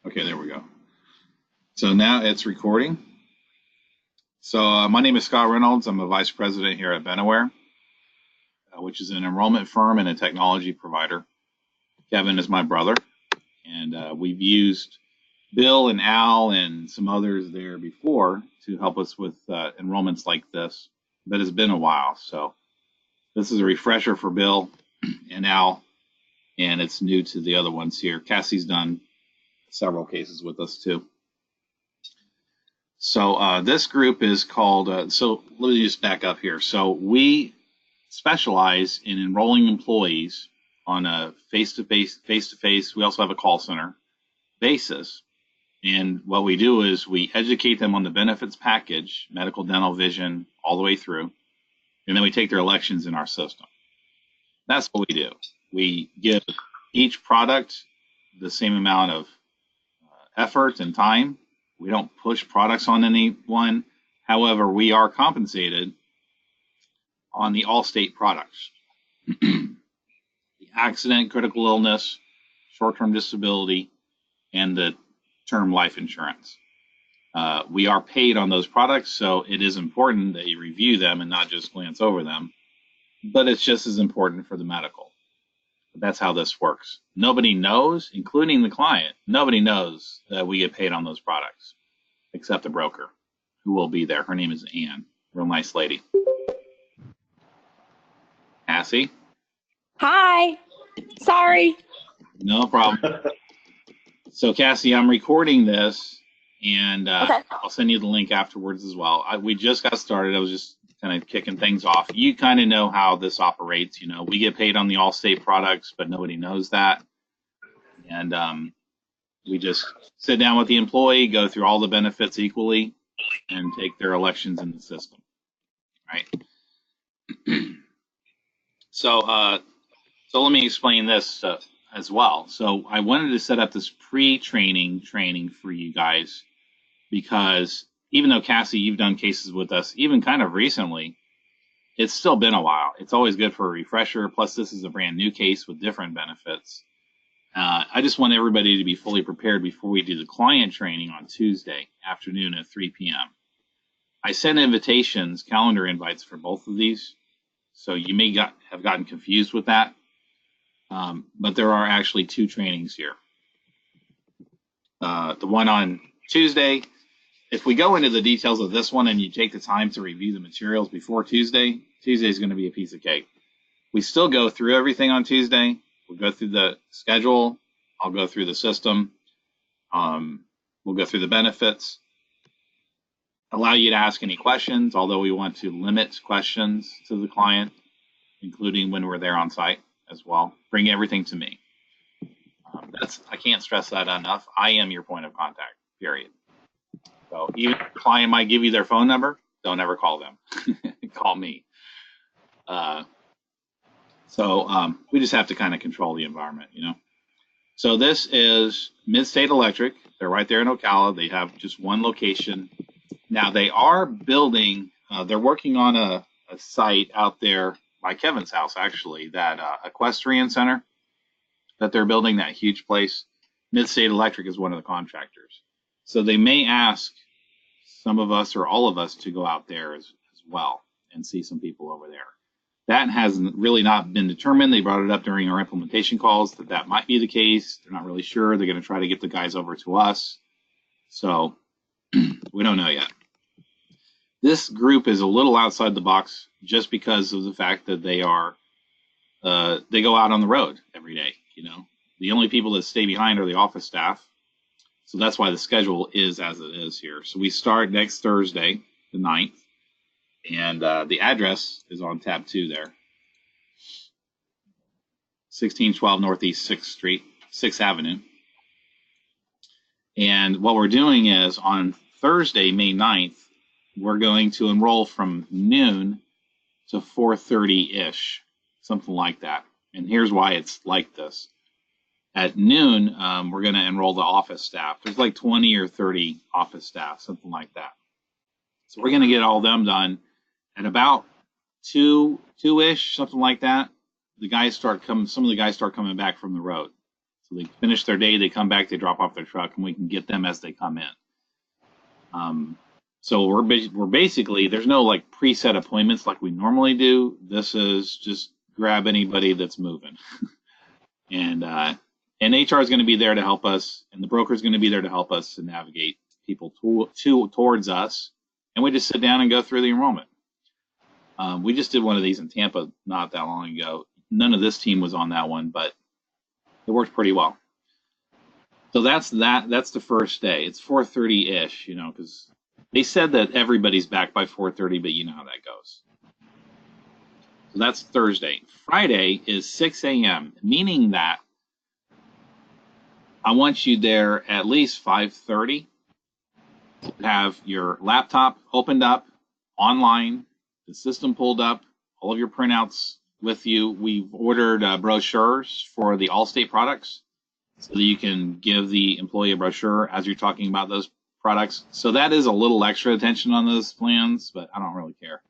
Okay, there we go. So now it's recording. So my name is Scott Reynolds. I'm a vice president here at Benaware, which is an enrollment firm and a technology provider. Kevin is my brother, and we've used Bill and Al and some others there before to help us with enrollments like this, but it's been a while. So this is a refresher for Bill and Al, and it's new to the other ones here. Cassie's done several cases with us too. So this group is called, so let me just back up here. So we specialize in enrolling employees on a face-to-face, we also have a call center basis. And what we do is we educate them on the benefits package, medical, dental, vision, all the way through. And then we take their elections in our system. That's what we do. We give each product the same amount of effort and time. We don't push products on anyone. However, we are compensated on the all-state products. The accident, critical illness, short-term disability, and the term life insurance. We are paid on those products, so it is important that you review them and not just glance over them. But it's just as important for the medical. That's how this works. Nobody knows, including the client, nobody knows that we get paid on those products, except the broker, who will be there. Her name is Ann. Real nice lady. Cassie? Hi. Sorry. No problem. So, Cassie, I'm recording this, and Okay. I'll send you the link afterwards as well. We just got started. I was just kind of kicking things off. You kind of know how this operates. You know, we get paid on the all-state products, but nobody knows that. And we just sit down with the employee, go through all the benefits equally, and take their elections in the system, right? So let me explain this as well. So I wanted to set up this pre-training training for you guys because even though, Cassie, you've done cases with us, even kind of recently, it's still been a while. It's always good for a refresher. Plus, this is a brand new case with different benefits. I just want everybody to be fully prepared before we do the client training on Tuesday afternoon at 3 p.m. I sent invitations, calendar invites for both of these, so you may have gotten confused with that. But there are actually two trainings here. The one on Tuesday, if we go into the details of this one and you take the time to review the materials before Tuesday, Tuesday is going to be a piece of cake. We still go through everything on Tuesday. We'll go through the schedule. I'll go through the system. We'll go through the benefits. Allow you to ask any questions, although we want to limit questions to the client, including when we're there on site as well. Bring everything to me. I can't stress that enough. I am your point of contact, period. So even if the client might give you their phone number, don't ever call them. Call me. So we just have to kind of control the environment, you know. So this is Mid-State Electric. They're right there in Ocala. They have just one location. Now they are building, they're working on a site out there by Kevin's house, actually, that equestrian center that they're building, that huge place. Mid-State Electric is one of the contractors. So they may ask some of us or all of us to go out there as well and see some people over there. That has really not been determined. They brought it up during our implementation calls that might be the case. They're not really sure. They're going to try to get the guys over to us. So we don't know yet. This group is a little outside the box just because of the fact that they go out on the road every day. You know, the only people that stay behind are the office staff. So that's why the schedule is as it is here. So we start next Thursday, the 9th, and the address is on tab 2 there. 1612 Northeast 6th Street, 6th Avenue. And what we're doing is on Thursday, May 9th, we're going to enroll from noon to 4:30-ish, something like that. And here's why it's like this. At noon, we're going to enroll the office staff. There's like 20 or 30 office staff, something like that. So we're going to get all them done at about 2-ish, something like that. Some of the guys start coming back from the road. So they finish their day, they come back, they drop off their truck, and we can get them as they come in. So we're basically, there's no like preset appointments like we normally do. This is just grab anybody that's moving. And HR is going to be there to help us, and the broker is going to be there to help us to navigate people towards us. And we just sit down and go through the enrollment. We just did one of these in Tampa not that long ago. None of this team was on that one, but it worked pretty well. So that's the first day. It's 4:30-ish, because they said that everybody's back by 4:30, but you know how that goes. So that's Thursday. Friday is 6 a.m., meaning that I want you there at least 5:30. Have your laptop opened up, online, the system pulled up, all of your printouts with you. We've ordered brochures for the Allstate products so that you can give the employee a brochure as you're talking about those products. So that is a little extra attention on those plans, but I don't really care.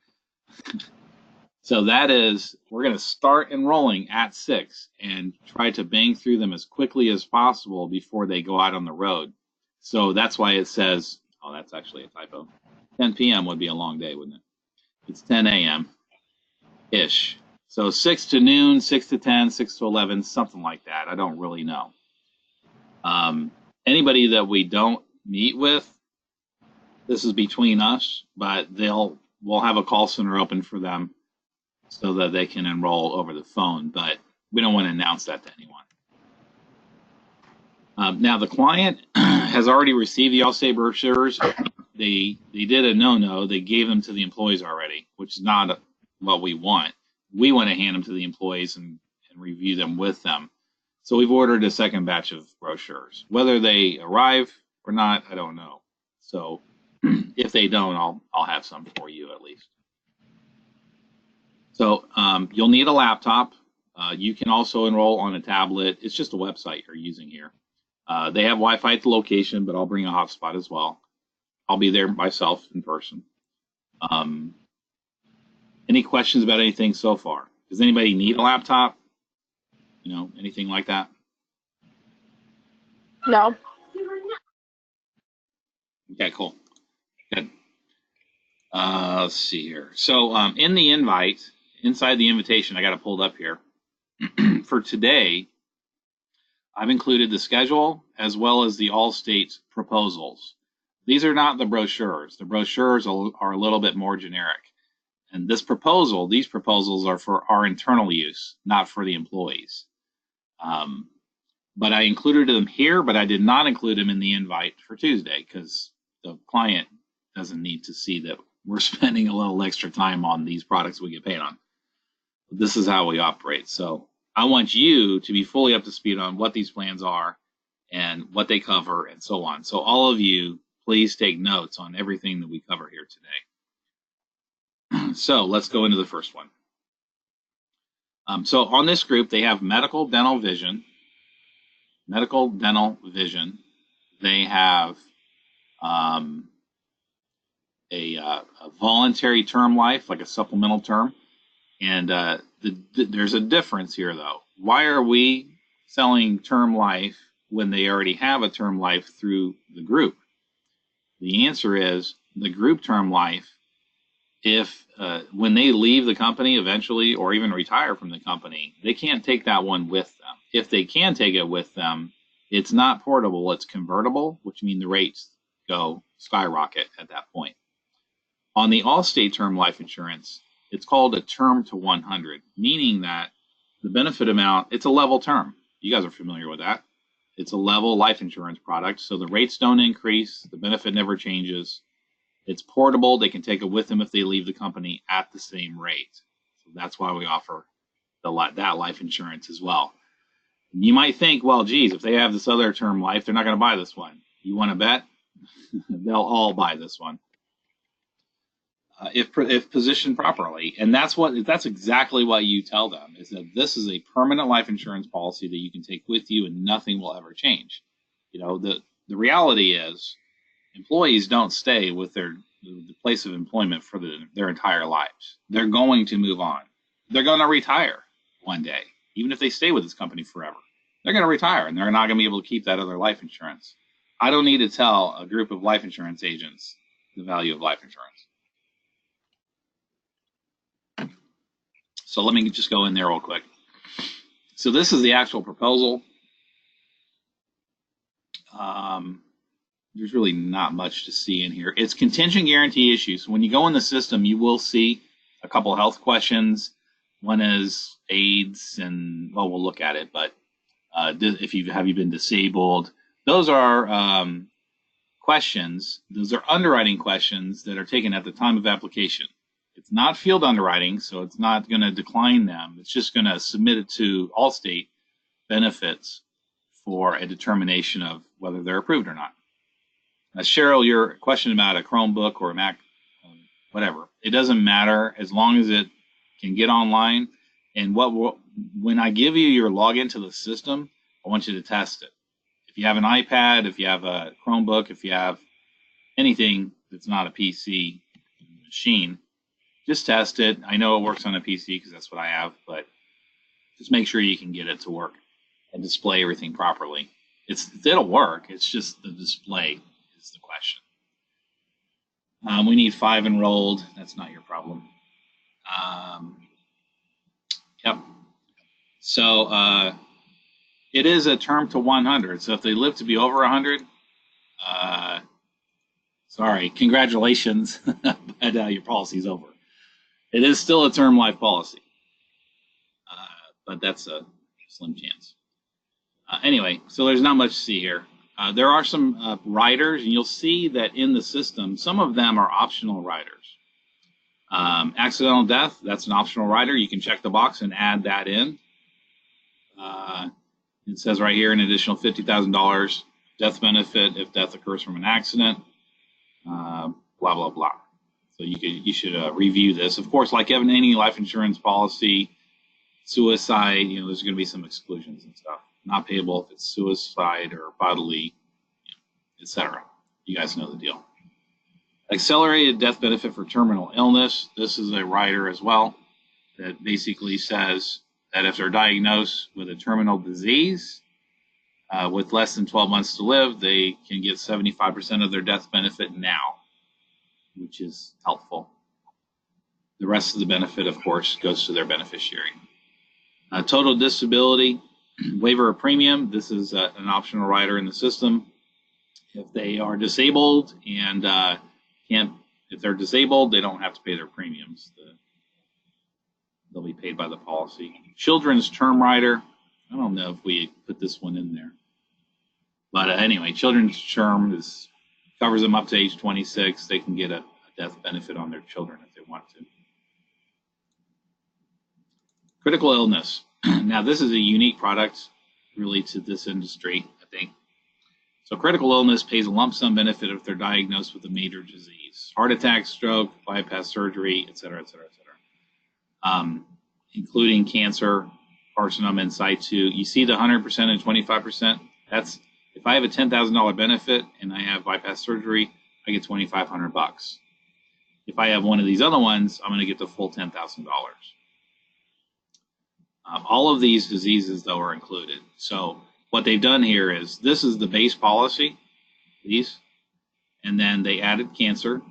So we're going to start enrolling at 6 and try to bang through them as quickly as possible before they go out on the road. So that's why it says, oh, that's actually a typo. 10 p.m. would be a long day, wouldn't it? It's 10 a.m.-ish. So 6 to noon, 6 to 10, 6 to 11, something like that. I don't really know. Anybody that we don't meet with, this is between us, but we'll have a call center open for them so that they can enroll over the phone, but we don't want to announce that to anyone. Now, the client has already received the Allstate brochures. They did a no-no. They gave them to the employees already, which is not what we want. We want to hand them to the employees and review them with them. So we've ordered a second batch of brochures. Whether they arrive or not, I don't know. So if they don't, I'll have some for you at least. So you'll need a laptop. You can also enroll on a tablet. It's just a website you're using here. They have Wi-Fi at the location, but I'll bring a hotspot as well. I'll be there myself in person. Any questions about anything so far? Does anybody need a laptop? Anything like that? No. Okay, cool. Good. Let's see here. So in the invite, inside the invitation, I got it pulled up here. For today, I've included the schedule as well as the Allstate proposals. These are not the brochures. The brochures are a little bit more generic. And these proposals are for our internal use, not for the employees. But I included them here, but I did not include them in the invite for Tuesday because the client doesn't need to see that we're spending a little extra time on these products we get paid on. This is how we operate. So I want you to be fully up to speed on what these plans are and what they cover and so on. So all of you, please take notes on everything that we cover here today. So let's go into the first one. So on this group, they have medical, dental, vision. Medical, dental, vision. They have a voluntary term life, like a supplemental term. And there's a difference here, though. Why are we selling term life when they already have a term life through the group? The answer is the group term life, if when they leave the company eventually or even retire from the company, they can't take that one with them. If they can take it with them, it's not portable, it's convertible, which means the rates go skyrocket at that point. On the Allstate term life insurance, it's called a term to 100, meaning that the benefit amount, it's a level term. You guys are familiar with that. It's a level life insurance product, so the rates don't increase, the benefit never changes. It's portable. They can take it with them if they leave the company at the same rate. So that's why we offer that life insurance as well. You might think, well, geez, if they have this other term life, they're not going to buy this one. You want to bet? They'll all buy this one. If positioned properly. And that's exactly what you tell them, is that this is a permanent life insurance policy that you can take with you and nothing will ever change. The reality is employees don't stay with the place of employment for their entire lives. They're going to move on. They're going to retire one day, even if they stay with this company forever. they're going to retire and they're not going to be able to keep that other life insurance. I don't need to tell a group of life insurance agents the value of life insurance. So let me just go in there real quick. So this is the actual proposal. There's really not much to see in here. It's contingent guarantee issues. When you go in the system, you will see a couple of health questions. One is AIDS, and well, we'll look at it. But have you been disabled? Those are questions. Those are underwriting questions that are taken at the time of application. It's not field underwriting, so it's not going to decline them. It's just going to submit it to Allstate Benefits for a determination of whether they're approved or not. Now, Cheryl, your question about a Chromebook or a Mac, whatever, it doesn't matter as long as it can get online. And when I give you your login to the system, I want you to test it. If you have an iPad, if you have a Chromebook, if you have anything that's not a PC machine, just test it. I know it works on a PC because that's what I have, but just make sure you can get it to work and display everything properly. It'll work. It's just the display is the question. We need 5 enrolled. That's not your problem. Yep. So it is a term to 100. So if they live to be over 100, sorry, congratulations, but your policy's over. It is still a term life policy, but that's a slim chance. Anyway, so there's not much to see here. There are some riders, and you'll see that in the system, some of them are optional riders. Accidental death, that's an optional rider. You can check the box and add that in. It says right here an additional $50,000 death benefit if death occurs from an accident, blah, blah, blah. So you should review this. Of course, like any life insurance policy, suicide, there's going to be some exclusions and stuff. Not payable if it's suicide or bodily, etc. You guys know the deal. Accelerated death benefit for terminal illness. This is a rider as well that basically says that if they're diagnosed with a terminal disease with less than 12 months to live, they can get 75% of their death benefit now, which is helpful. The rest of the benefit, of course, goes to their beneficiary. Total disability, waiver of premium. This is an optional rider in the system. If they are disabled and if they're disabled, they don't have to pay their premiums. They'll be paid by the policy. Children's term rider. I don't know if we put this one in there. But anyway, children's term covers them up to age 26. They can get a death benefit on their children if they want to. Critical illness. Now, this is a unique product really to this industry, I think. So critical illness pays a lump sum benefit if they're diagnosed with a major disease. Heart attack, stroke, bypass surgery, et cetera, et cetera, et cetera. Including cancer, carcinoma in situ. You see the 100% and 25%? That's if I have a $10,000 benefit and I have bypass surgery, I get $2,500. If I have one of these other ones, I'm going to get the full $10,000. All of these diseases, though, are included. So what they've done here is this is the base policy, and then they added cancer,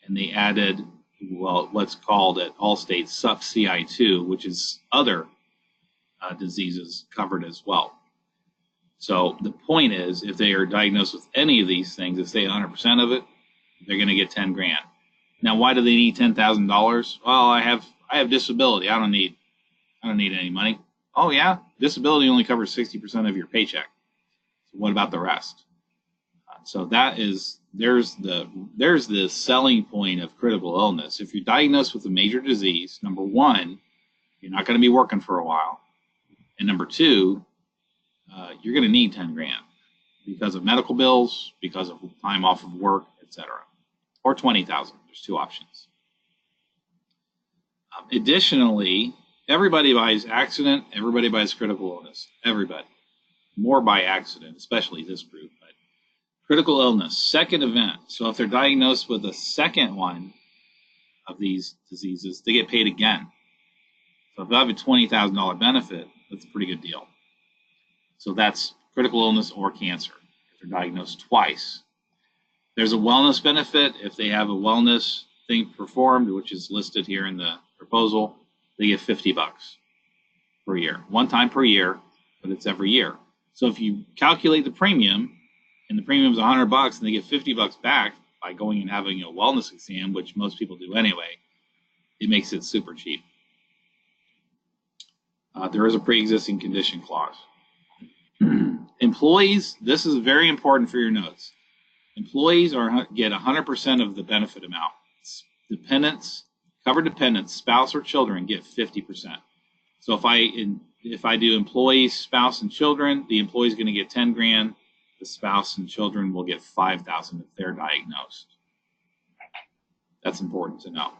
and they added, well, what's called at Allstate SUP-CI2, which is other diseases covered as well. So the point is, if they are diagnosed with any of these things, if they 100% of it, they're going to get 10 grand. Now, why do they need $10,000? Well, I have disability. I don't need any money. Oh yeah, disability only covers 60% of your paycheck. So what about the rest? So there's the selling point of critical illness. If you're diagnosed with a major disease, number one, you're not going to be working for a while, and number two, you're going to need 10 grand because of medical bills, because of time off of work, etc. Or 20,000. There's two options. Additionally, everybody buys accident, everybody buys critical illness. Everybody. More by accident, especially this group. But critical illness, second event. So if they're diagnosed with a second one of these diseases, they get paid again. So if I have a $20,000 benefit, that's a pretty good deal. So that's critical illness or cancer if they're diagnosed twice. There's a wellness benefit if they have a wellness thing performed, which is listed here in the proposal. They get $50 per year, one time per year, but it's every year. So if you calculate the premium, and the premium is $100, and they get $50 back by going and having a wellness exam, which most people do anyway, it makes it super cheap. There is a pre-existing condition clause. Employees, this is very important for your notes. Employees get 100% of the benefit amount. Dependents, covered dependents, spouse or children get 50%. So if I do employees, spouse, and children, the employee is going to get 10 grand. The spouse and children will get 5,000 if they're diagnosed. That's important to know.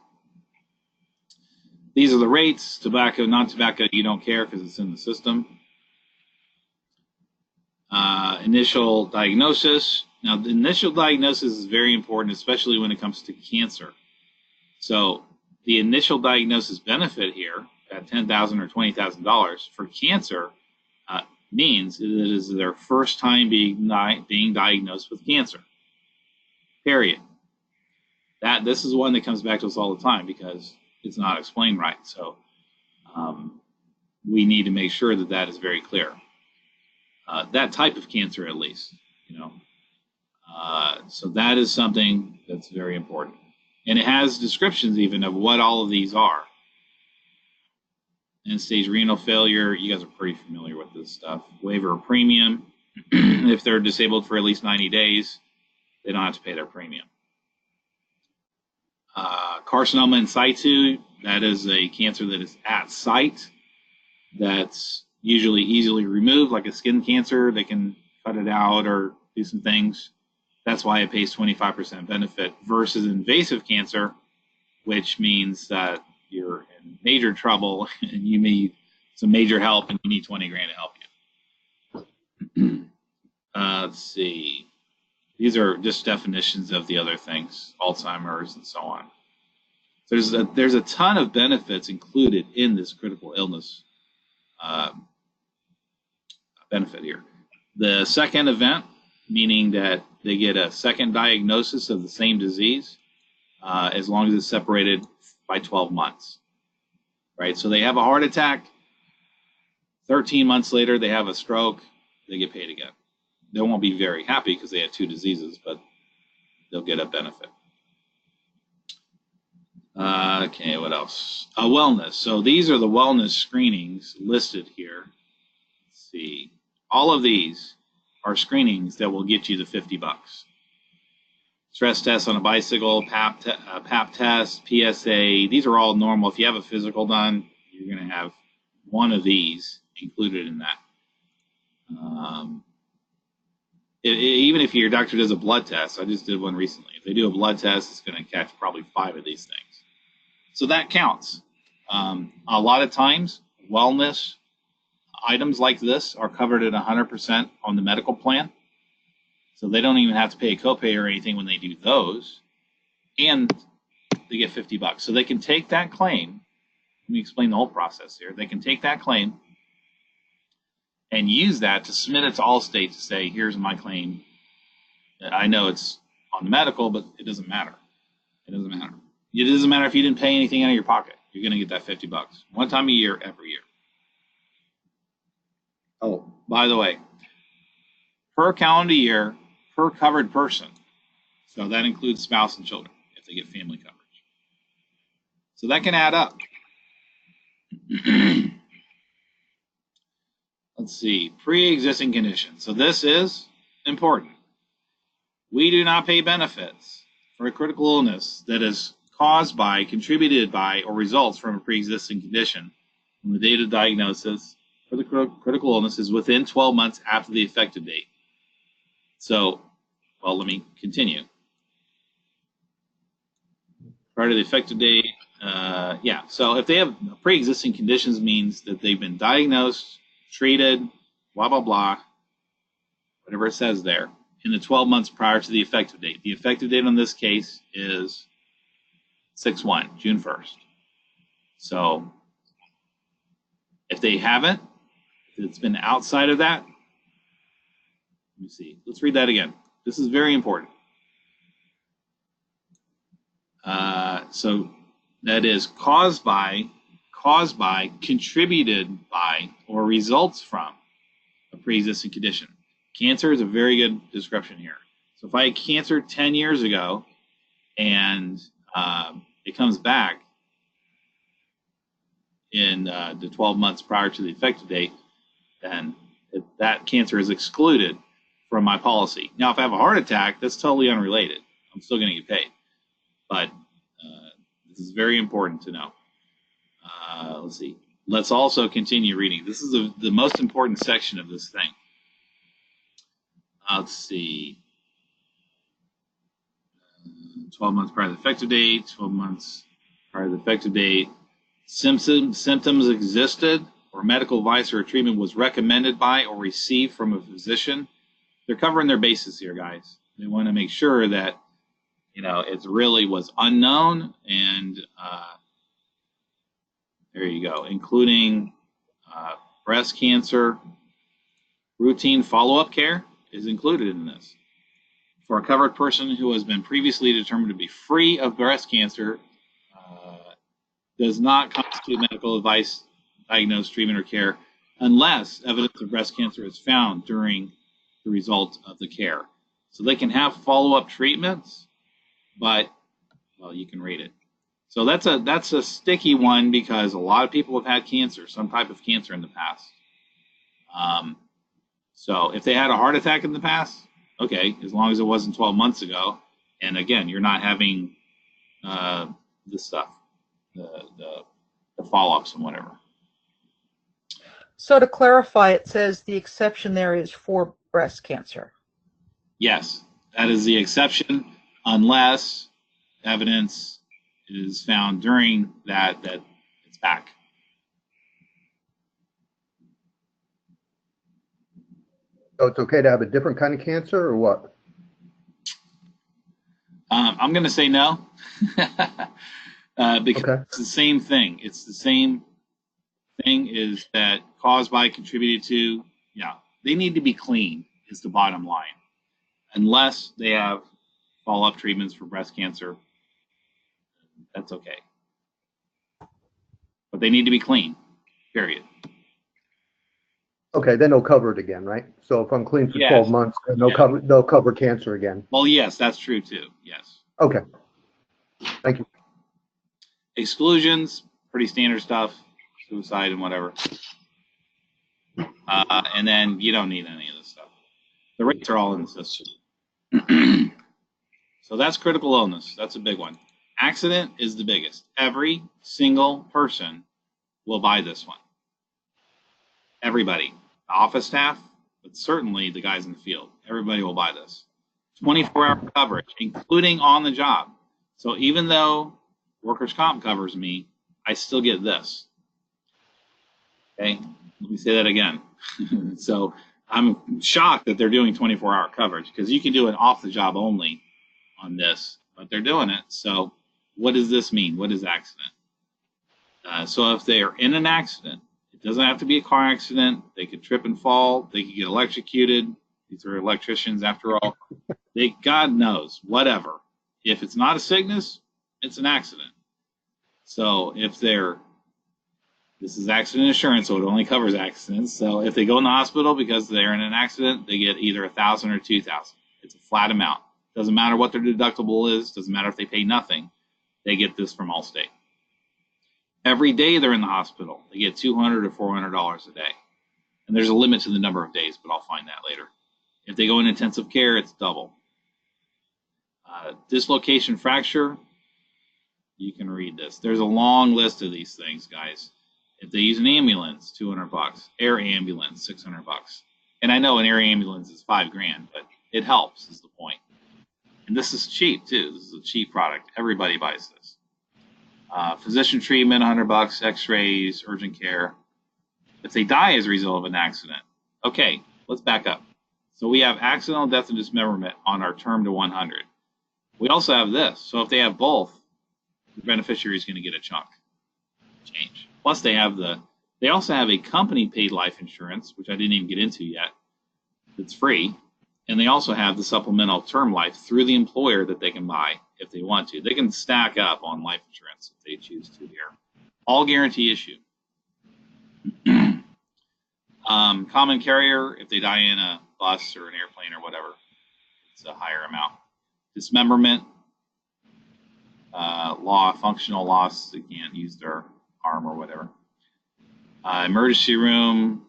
These are the rates. Tobacco, non-tobacco, you don't care because it's in the system. Initial diagnosis. Now, the initial diagnosis is very important, especially when it comes to cancer. So the initial diagnosis benefit here at $10,000 or $20,000 for cancer means it is their first time being diagnosed with cancer. Period. This is one that comes back to us all the time because it's not explained right. So we need to make sure that that is very clear. That type of cancer, at least, so that is something that's very important. And it has descriptions even of what all of these are. End-stage renal failure, you guys are pretty familiar with this stuff. Waiver of premium, if they're disabled for at least 90 days, they don't have to pay their premium. Carcinoma in situ, that is a cancer that is at site. That's usually easily removed, like a skin cancer. They can cut it out or do some things. That's why it pays 25% benefit versus invasive cancer, which means that you're in major trouble and you need some major help and you need 20 grand to help you. Let's see. These are just definitions of the other things, Alzheimer's and so on. So there's a ton of benefits included in this critical illness benefit here. The second event, meaning that they get a second diagnosis of the same disease as long as it's separated by 12 months, right? So they have a heart attack, 13 months later they have a stroke, they get paid again. They won't be very happy because they had two diseases, but they'll get a benefit. Okay, what else? Wellness. So these are the wellness screenings listed here. Let's see. All of these are screenings that will get you the $50. Stress test on a bicycle, PAP test, PSA. These are all normal. If you have a physical done, you're going to have one of these included in that. Even if your doctor does a blood test, I just did one recently. If they do a blood test, it's going to catch probably 5 of these things. So that counts. A lot of times, wellness items like this are covered at 100% on the medical plan. So they don't even have to pay a copay or anything when they do those. And they get $50. So they can take that claim. Let me explain the whole process here. They can take that claim and use that to submit it to Allstate to say, here's my claim. I know it's on the medical, but it doesn't matter. It doesn't matter. It doesn't matter if you didn't pay anything out of your pocket. You're going to get that $50. One time a year, every year. Oh, by the way, per calendar year, per covered person. So that includes spouse and children if they get family coverage. So that can add up. Let's see, pre-existing conditions. So this is important. We do not pay benefits for a critical illness that is caused by, contributed by, or results from a pre-existing condition when the date of diagnosis for the critical illness is within 12 months after the effective date. So, well, let me continue. Prior to the effective date, so if they have pre-existing conditions means that they've been diagnosed, treated, blah, blah, blah, whatever it says there, in the 12 months prior to the effective date. The effective date on this case is 6/1, June 1st. So if they haven't, if it's been outside of that, me see. Let's read that again. This is very important. So that is caused by, contributed by, or results from a pre-existing condition. Cancer is a very good description here. So if I had cancer 10 years ago and it comes back in the 12 months prior to the effective date, then that cancer is excluded from my policy. Now, if I have a heart attack, that's totally unrelated. I'm still going to get paid. But this is very important to know. Let's see. Let's also continue reading. This is the most important section of this thing. Let's see. 12 months prior to the effective date, 12 months prior to the effective date. Symptoms existed, or medical advice or treatment was recommended by or received from a physician. They're covering their bases here, guys. They want to make sure that, it really was unknown, and there you go, including breast cancer. Routine follow-up care is included in this. For a covered person who has been previously determined to be free of breast cancer, does not constitute medical advice, diagnosis, treatment, or care unless evidence of breast cancer is found during the result of the care. So they can have follow-up treatments, but, well, you can read it. So that's a sticky one because a lot of people have had cancer, some type of cancer in the past. So if they had a heart attack in the past, okay, as long as it wasn't 12 months ago, and again, you're not having this stuff, the follow-ups and whatever. So to clarify, it says the exception there is for breast cancer. Yes, that is the exception unless evidence is found during that it's back. So it's okay to have a different kind of cancer or what? I'm going to say no because Okay. it's the same thing. It's the same thing is that caused by, contributed to. Yeah, they need to be clean is the bottom line. Unless they have follow-up treatments for breast cancer, that's okay. But they need to be clean, period. Okay, then they'll cover it again, right? So if I'm clean for Yes. 12 months, then they'll cover cancer again. Well, yes, that's true too. Yes. Okay. Thank you. Exclusions, pretty standard stuff, suicide and whatever. And then you don't need any of this stuff. The rates are all in the system. So that's critical illness. That's a big one. Accident is the biggest. Every single person will buy this one. Everybody. The office staff, but certainly the guys in the field. Everybody will buy this. 24-hour coverage, including on the job. So even though workers' comp covers me, I still get this. Okay? Let me say that again. So I'm shocked that they're doing 24-hour coverage because you can do an off-the-job only on this, but they're doing it. So what does this mean? What is accident? So if they are in an accident, it doesn't have to be a car accident. They could trip and fall. They could get electrocuted. These are electricians after all. God knows, whatever. If it's not a sickness, it's an accident. So if this is accident insurance, so it only covers accidents. So if they go in the hospital because they're in an accident, they get either $1,000 or $2,000. It's a flat amount. Doesn't matter what their deductible is. Doesn't matter if they pay nothing. They get this from Allstate. Every day they're in the hospital, they get $200 or $400 a day. And there's a limit to the number of days, but I'll find that later. If they go in intensive care, it's double. Dislocation fracture, you can read this. There's a long list of these things, guys. If they use an ambulance, $200. Air ambulance, $600. And I know an air ambulance is $5,000, but it helps is the point. And this is cheap too. This is a cheap product. Everybody buys this. Physician treatment, $100. X-rays, urgent care. If they die as a result of an accident, okay, let's back up. So we have accidental death and dismemberment on our term to 100. We also have this. So if they have both, the beneficiary is going to get a chunk change. Plus they also have a company paid life insurance, which I didn't even get into yet. It's free. And they also have the supplemental term life through the employer that they can buy if they want to. They can stack up on life insurance if they choose to here. All guarantee issue. Common carrier, if they die in a bus or an airplane or whatever, it's a higher amount. Dismemberment, functional loss, they can't use their arm or whatever. Emergency room,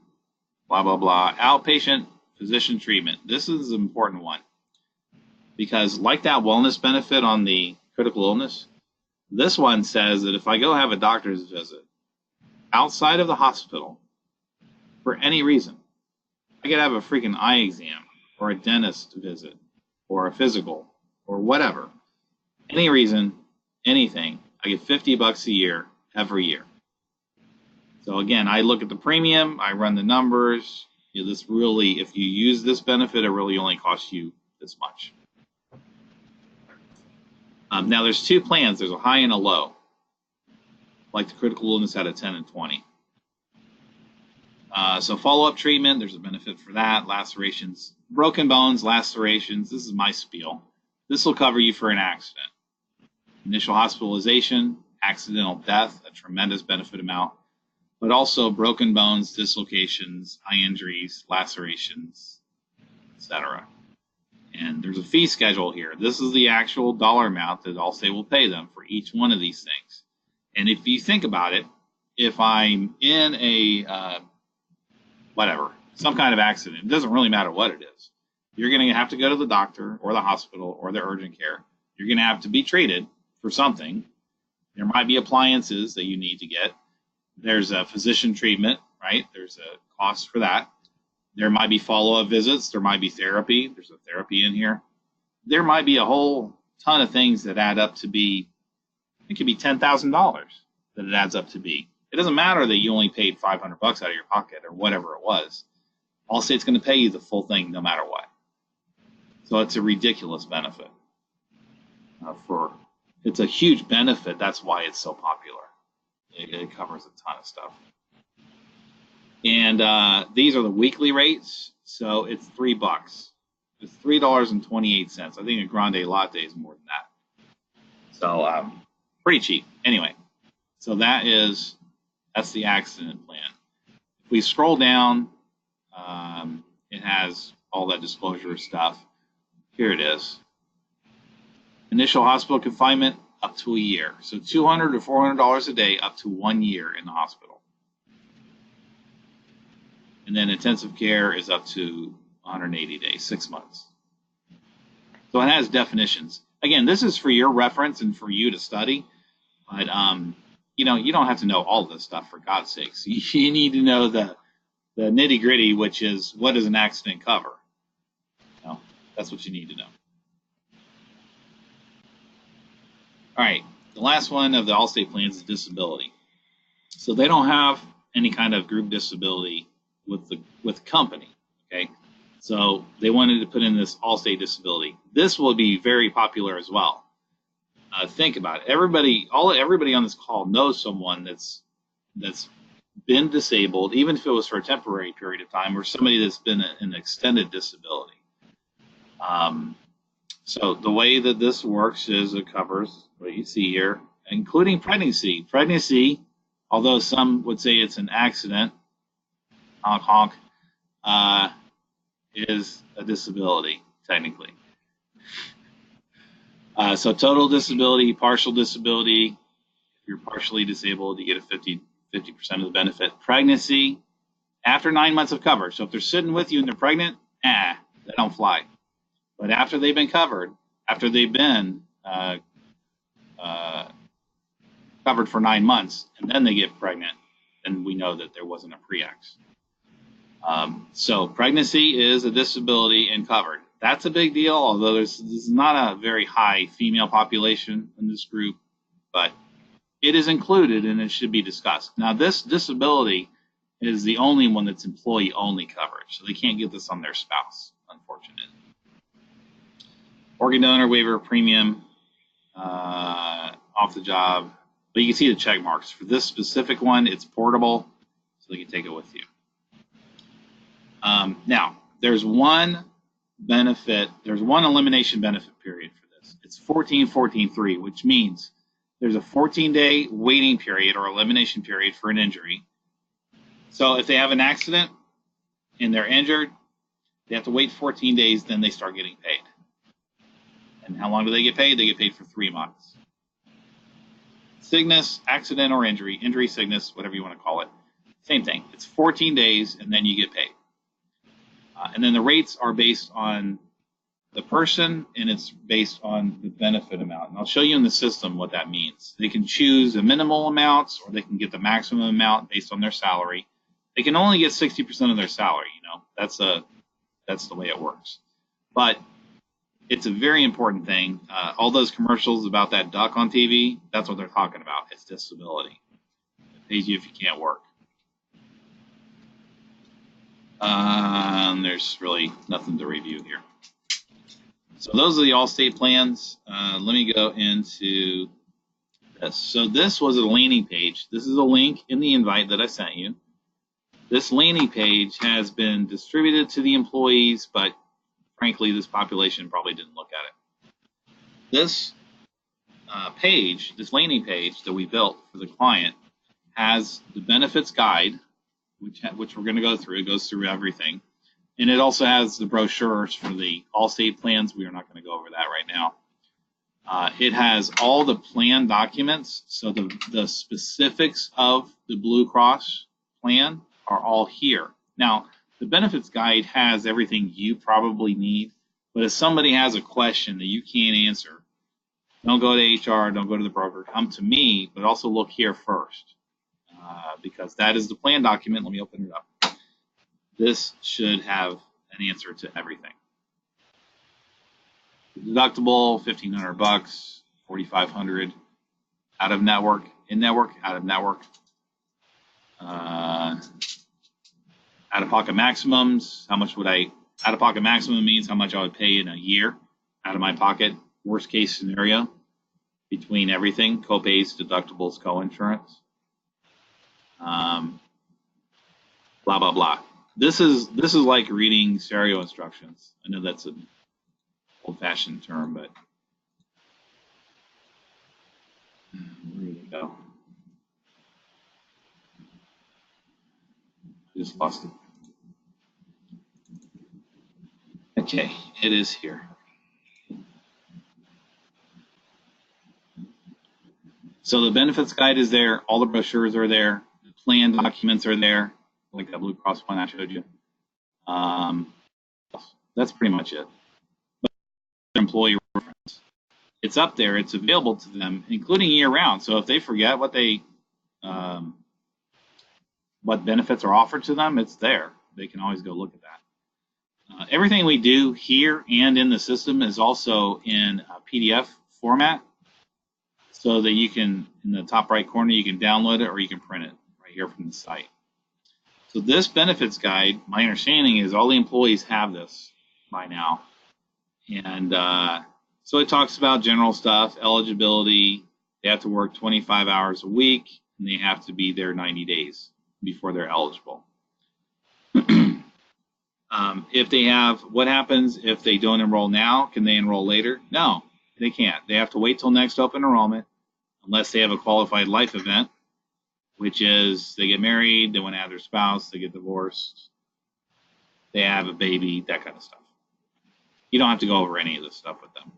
blah, blah, blah. Outpatient physician treatment. This is an important one because like that wellness benefit on the critical illness, this one says that if I go have a doctor's visit outside of the hospital for any reason, I could have a freaking eye exam or a dentist visit or a physical or whatever, any reason, anything, I get $50 a year every year. So again, I look at the premium, I run the numbers. This really, if you use this benefit, it really only costs you this much. Now there's two plans. There's a high and a low, like the critical illness had a 10 and 20. So follow-up treatment, there's a benefit for that. Lacerations, broken bones, lacerations. This is my spiel. This will cover you for an accident. Initial hospitalization, accidental death, a tremendous benefit amount, but also broken bones, dislocations, eye injuries, lacerations, etc. And there's a fee schedule here. This is the actual dollar amount that Allstate will pay them for each one of these things. And if you think about it, if I'm in a some kind of accident, it doesn't really matter what it is. You're going to have to go to the doctor or the hospital or the urgent care. You're going to have to be treated for something. There might be appliances that you need to get. There's a physician treatment, right? There's a cost for that. There might be follow-up visits. There might be therapy. There's a therapy in here. There might be a whole ton of things that add up to be, it could be $10,000 that it adds up to be. It doesn't matter that you only paid $500 out of your pocket or whatever it was. Allstate's going to pay you the full thing no matter what. So it's a ridiculous benefit. It's a huge benefit. That's why it's so popular. It covers a ton of stuff. And these are the weekly rates. So it's $3. It's $3.28. I think a grande latte is more than that. So pretty cheap. Anyway, so that's the accident plan. If we scroll down, it has all that disclosure stuff. Here it is. Initial hospital confinement up to a year. So $200 to $400 a day up to 1 year in the hospital. And then intensive care is up to 180 days, 6 months. So it has definitions. Again, this is for your reference and for you to study. But, you don't have to know all this stuff, for God's sakes. You need to know the nitty gritty, which is what does an accident cover? That's what you need to know. All right, the last one of the Allstate plans is disability. So they don't have any kind of group disability with the company, okay? So they wanted to put in this Allstate disability. This will be very popular as well. Think about it. Everybody on this call knows someone that's been disabled, even if it was for a temporary period of time, or somebody that's been an extended disability. So the way that this works is it covers what you see here, including pregnancy. Pregnancy, although some would say it's an accident, honk, honk, is a disability, technically. So total disability, partial disability, if you're partially disabled, you get a 50% of the benefit. Pregnancy, after 9 months of coverage. So if they're sitting with you and they're pregnant, they don't fly. But after they've been covered, after they've been covered for 9 months, and then they get pregnant, then we know that there wasn't a pre-ex. So pregnancy is a disability and covered. That's a big deal, although this is not a very high female population in this group, but it is included and it should be discussed. Now, this disability is the only one that's employee-only coverage, so they can't get this on their spouse, unfortunately. Organ donor waiver premium, off the job, but you can see the check marks. For this specific one, it's portable, so you can take it with you. Now, there's one benefit, there's one elimination benefit period for this. It's 14-14-3, which means there's a 14-day waiting period or elimination period for an injury. So if they have an accident and they're injured, they have to wait 14 days, then they start getting paid. And how long do they get paid? They get paid for 3 months. Sickness, accident, or injury, sickness, whatever you want to call it, same thing. It's 14 days, and then you get paid. And then the rates are based on the person, and it's based on the benefit amount. And I'll show you in the system what that means. They can choose the minimal amounts, or they can get the maximum amount based on their salary. They can only get 60% of their salary. You know, that's the way it works. But it's a very important thing. All those commercials about that duck on TV, that's what they're talking about. It's disability. It pays you if you can't work. There's really nothing to review here. So those are the Allstate plans. Let me go into this. So this was a landing page. This is a link in the invite that I sent you. This landing page has been distributed to the employees, but frankly, this population probably didn't look at it. This page, this landing page that we built for the client, has the benefits guide, which we're going to go through. It goes through everything. And it also has the brochures for the Allstate plans. We are not going to go over that right now. It has all the plan documents. So the specifics of the Blue Cross plan are all here. Now, the benefits guide has everything you probably need. But if somebody has a question that you can't answer, don't go to HR, don't go to the broker. Come to me, but also look here first. Because that is the plan document. Let me open it up. This should have an answer to everything. Deductible, $1,500, $4,500. Out of network, in network, out of network. Out of pocket maximums. How much would I? Out of pocket maximum means how much I would pay in a year out of my pocket. Worst case scenario between everything: copays, deductibles, co-insurance. Blah blah blah. This is like reading stereo instructions. I know that's an old-fashioned term, but where did it go? I just lost it. Okay, it is here. So the benefits guide is there. All the brochures are there. The plan documents are there, like that Blue Cross one I showed you. That's pretty much it. But employee reference, it's up there. It's available to them, including year-round. So if they forget what benefits are offered to them, it's there. They can always go look at that. Everything we do here and in the system is also in PDF format, so that you can, in the top right corner, you can download it or you can print it right here from the site. So this benefits guide, my understanding is all the employees have this by now. And so it talks about general stuff, eligibility. They have to work 25 hours a week, and they have to be there 90 days before they're eligible. If they have, what happens if they don't enroll now? Can they enroll later? No, they can't. They have to wait till next open enrollment, unless they have a qualified life event, which is they get married, they want to have their spouse, they get divorced, they have a baby, that kind of stuff. You don't have to go over any of this stuff with them.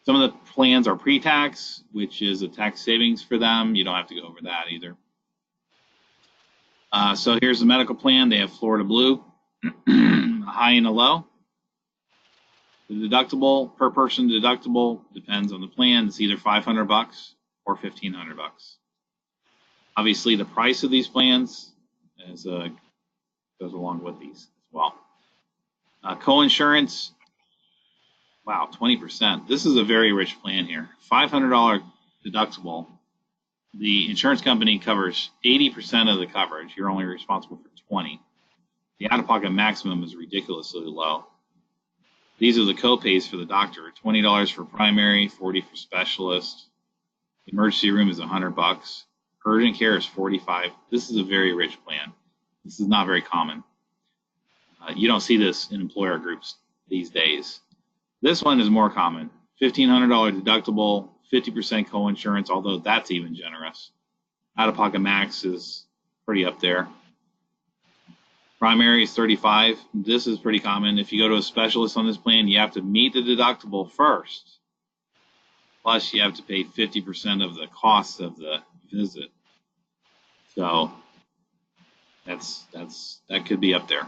Some of the plans are pre-tax, which is a tax savings for them. You don't have to go over that either. So here's the medical plan. They have Florida Blue, a high and a low. The deductible, per person deductible, depends on the plan. It's either $500 or $1,500. Obviously, the price of these plans goes along with these as well. Co-insurance, wow, 20%. This is a very rich plan here. $500 deductible. The insurance company covers 80% of the coverage. You're only responsible for 20%. The out-of-pocket maximum is ridiculously low. These are the co-pays for the doctor: $20 for primary, $40 for specialist. The emergency room is $100. Urgent care is $45. This is a very rich plan. This is not very common. You don't see this in employer groups these days. This one is more common. $1,500 deductible, 50% co-insurance, although that's even generous. Out-of-pocket max is pretty up there. Primary is $35. This is pretty common. If you go to a specialist on this plan, you have to meet the deductible first. Plus, you have to pay 50% of the cost of the visit. So that could be up there.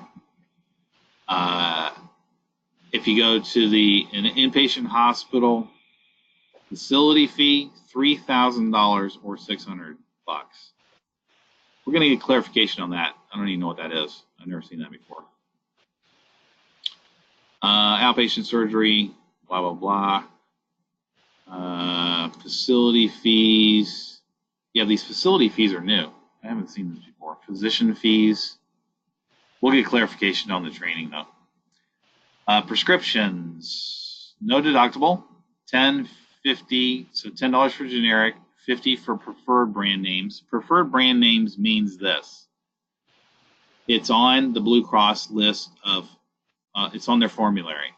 If you go to an inpatient hospital facility fee, $3,000 or $600. We're going to get clarification on that. I don't even know what that is. I've never seen that before. Outpatient surgery, blah, blah, blah. Facility fees. Yeah, these facility fees are new. I haven't seen this before. Physician fees. We'll get clarification on the training, though. Prescriptions. No deductible. $10, $50. So $10 for generic. $50 for preferred brand names. Preferred brand names means this. It's on the Blue Cross list of, it's on their formulary.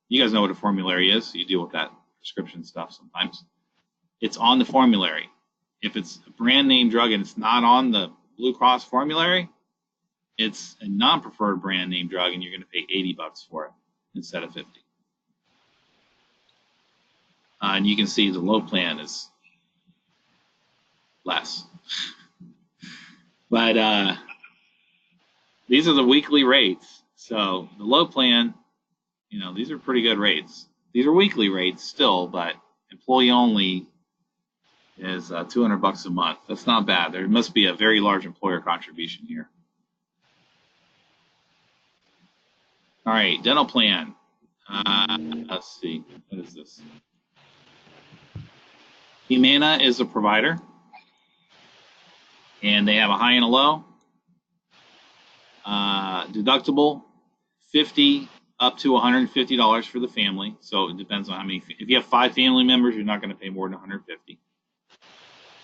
You guys know what a formulary is. You deal with that prescription stuff sometimes. It's on the formulary. If it's a brand name drug and it's not on the Blue Cross formulary, it's a non-preferred brand name drug and you're going to pay $80 for it instead of $50. And you can see the low plan is less. But these are the weekly rates. So the low plan, you know, these are pretty good rates. These are weekly rates still, but employee only is $200 a month. That's not bad. There must be a very large employer contribution here. All right, dental plan. Let's see, what is this? Humana is a provider, and they have a high and a low. Deductible, $50 up to $150 for the family. So it depends on how many. If you have 5 family members, you're not going to pay more than $150.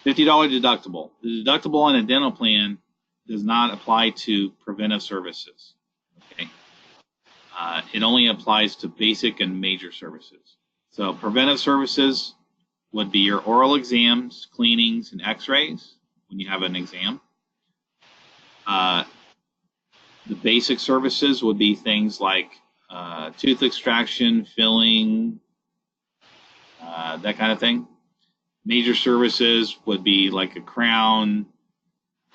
$50 deductible. The deductible on a dental plan does not apply to preventive services. Okay. It only applies to basic and major services. So preventive services would be your oral exams, cleanings, and x-rays when you have an exam. The basic services would be things like tooth extraction, filling, that kind of thing. Major services would be like a crown,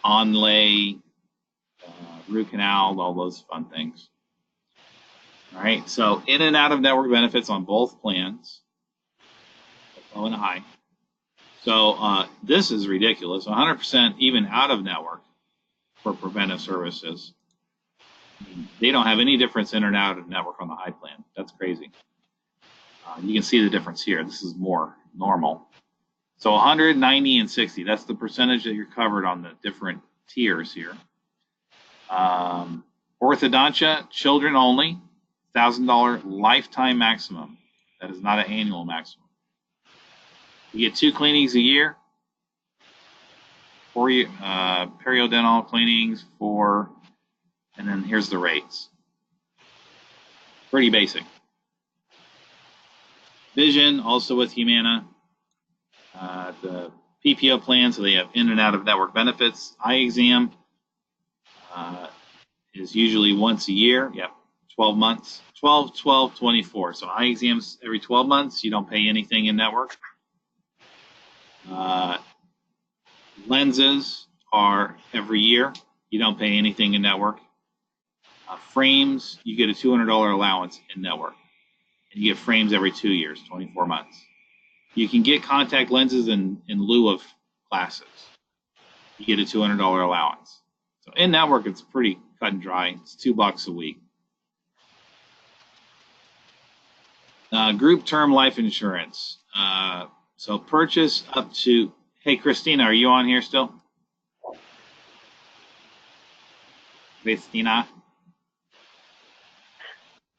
onlay, root canal, all those fun things. All right, so in and out of network benefits on both plans, low and high. So this is ridiculous, 100% even out of network for preventive services. They don't have any difference in and out of network on the high plan. That's crazy. You can see the difference here. This is more normal. So 100, 90, and 60. That's the percentage that you're covered on the different tiers here. Orthodontia, children only, $1,000 lifetime maximum. That is not an annual maximum. You get 2 cleanings a year. 4 periodontal cleanings, 4. And then here's the rates. Pretty basic. Vision, also with Humana. The PPO plan, so they have in and out of network benefits. Eye exam is usually once a year. Yep, 12 months. 12, 12, 24. So eye exams every 12 months. You don't pay anything in network. Lenses are every year. You don't pay anything in network. Frames, you get a $200 allowance in network. And you get frames every 2 years, 24 months. You can get contact lenses in lieu of glasses. You get a $200 allowance. So in network, it's pretty cut and dry. It's $2 a week. Group term life insurance. So purchase up to, hey, Christina, are you on here still? Christina?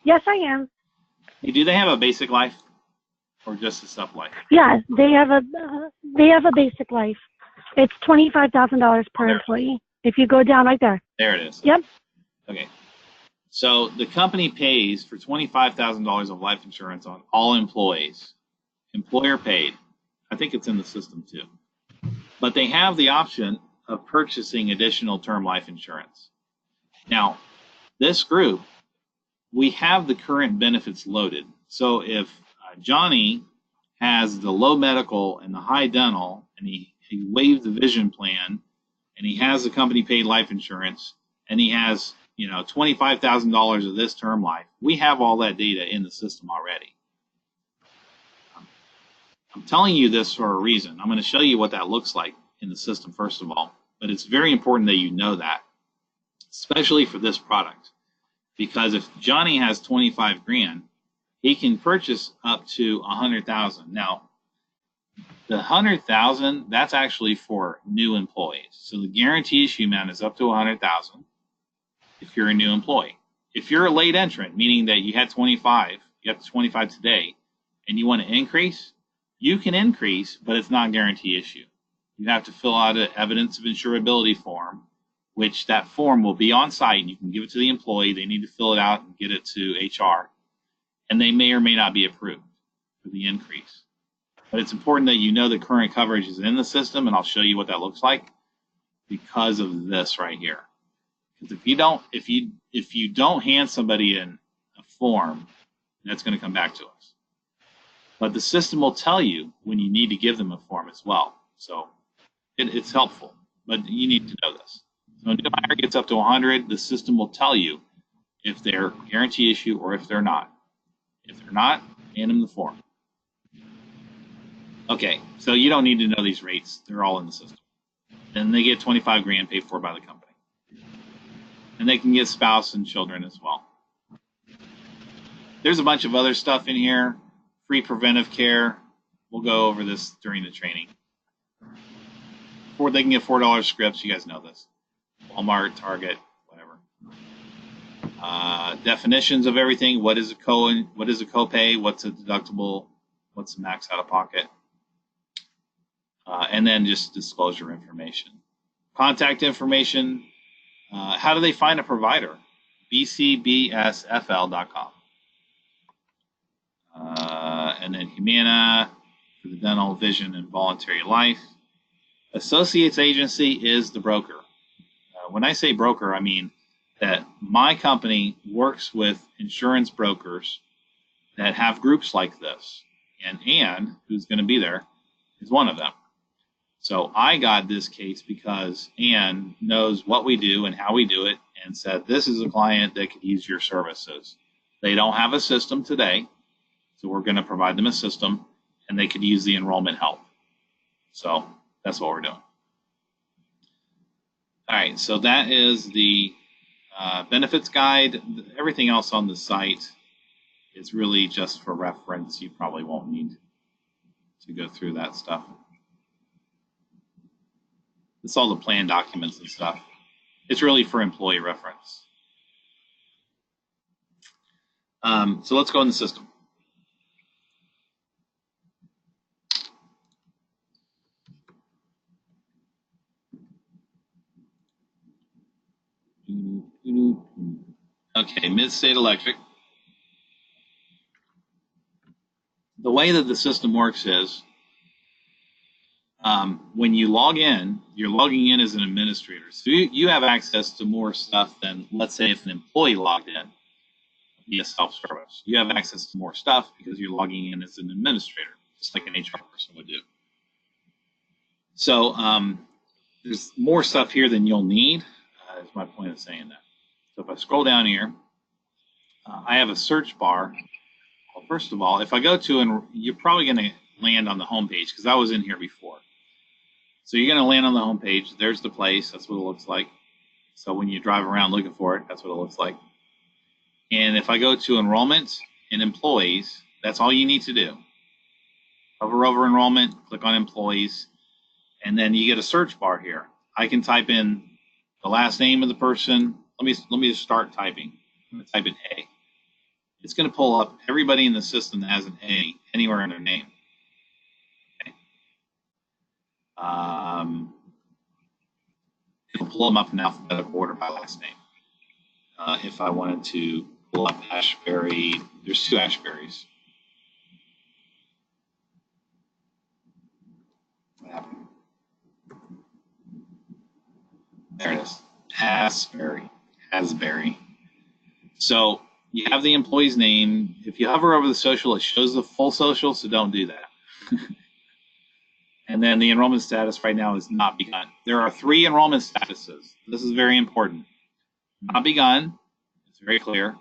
Yes, I am. Do they have a basic life or just a sub life? Yeah, they have a basic life. It's $25,000 per employee. If you go down right there. There it is. Yep. Okay. So the company pays for $25,000 of life insurance on all employees. Employer paid. I think it's in the system too. But they have the option of purchasing additional term life insurance. Now, this group, we have the current benefits loaded. So if Johnny has the low medical and the high dental, and he waived the vision plan, and he has the company paid life insurance, and he has $25,000 of this term life, we have all that data in the system already. I'm telling you this for a reason. I'm going to show you what that looks like in the system first of all, but it's very important that you know that, especially for this product, because if Johnny has 25 grand, he can purchase up to 100,000. Now, the 100,000, that's actually for new employees. So the guarantee issue amount is up to 100,000 if you're a new employee. If you're a late entrant, meaning that you had 25, you got 25 today, and you want to increase, you can increase, but it's not a guarantee issue. You have to fill out an evidence of insurability form, which that form will be on site, and you can give it to the employee. They need to fill it out and get it to HR, and they may or may not be approved for the increase. But it's important that you know the current coverage is in the system, and I'll show you what that looks like because of this right here. Because if you don't hand somebody in a form, that's going to come back to us. But the system will tell you when you need to give them a form as well. So it's helpful, but you need to know this. So when new hire gets up to 100, the system will tell you if they're guarantee issue or if they're not. If they're not, hand them the form. Okay, so you don't need to know these rates. They're all in the system. And they get 25 grand paid for by the company. And they can get spouse and children as well. There's a bunch of other stuff in here. Free preventive care. We'll go over this during the training. They can get $4 scripts. You guys know this. Walmart, Target, whatever. Definitions of everything. What is a copay? What's a deductible? What's the max out of pocket? And then just disclosure information. Contact information. How do they find a provider? bcbsfl.com. And then Humana for the dental, vision, and voluntary life. Associates agency is the broker. When I say broker, I mean that my company works with insurance brokers that have groups like this. And Ann, who's going to be there, is one of them. So I got this case because Ann knows what we do and how we do it and said, this is a client that could use your services. They don't have a system today, so we're going to provide them a system, and they could use the enrollment help. So that's what we're doing. All right, so that is the benefits guide. Everything else on the site is really just for reference. You probably won't need to go through that stuff. It's all the plan documents and stuff. It's really for employee reference. So let's go in the system. Okay, Mid-State Electric. The way that the system works is when you log in, you're logging in as an administrator. So you have access to more stuff than, let's say, if an employee logged in via self-service. You have access to more stuff because you're logging in as an administrator, just like an HR person would do. So there's more stuff here than you'll need, is my point of saying that. So if I scroll down here, I have a search bar. Well, first of all, if I go to, and you're probably going to land on the home page because I was in here before. So you're going to land on the home page. There's the place. That's what it looks like. So when you drive around looking for it, that's what it looks like. And if I go to enrollment and employees, that's all you need to do. Hover over enrollment, click on employees, and then you get a search bar here. I can type in the last name of the person. Let me just start typing. I'm going to type in A. It's going to pull up everybody in the system that has an A anywhere in their name. Okay. It'll pull them up in alphabetical order by last name. if I wanted to pull up Ashbury, there's 2 Ashburys. What happened? There it is. Asbury. So you have the employee's name. If you hover over the social, it shows the full social, so don't do that. And then the enrollment status right now is not begun. There are 3 enrollment statuses. This is very important. Not begun, it's very clear.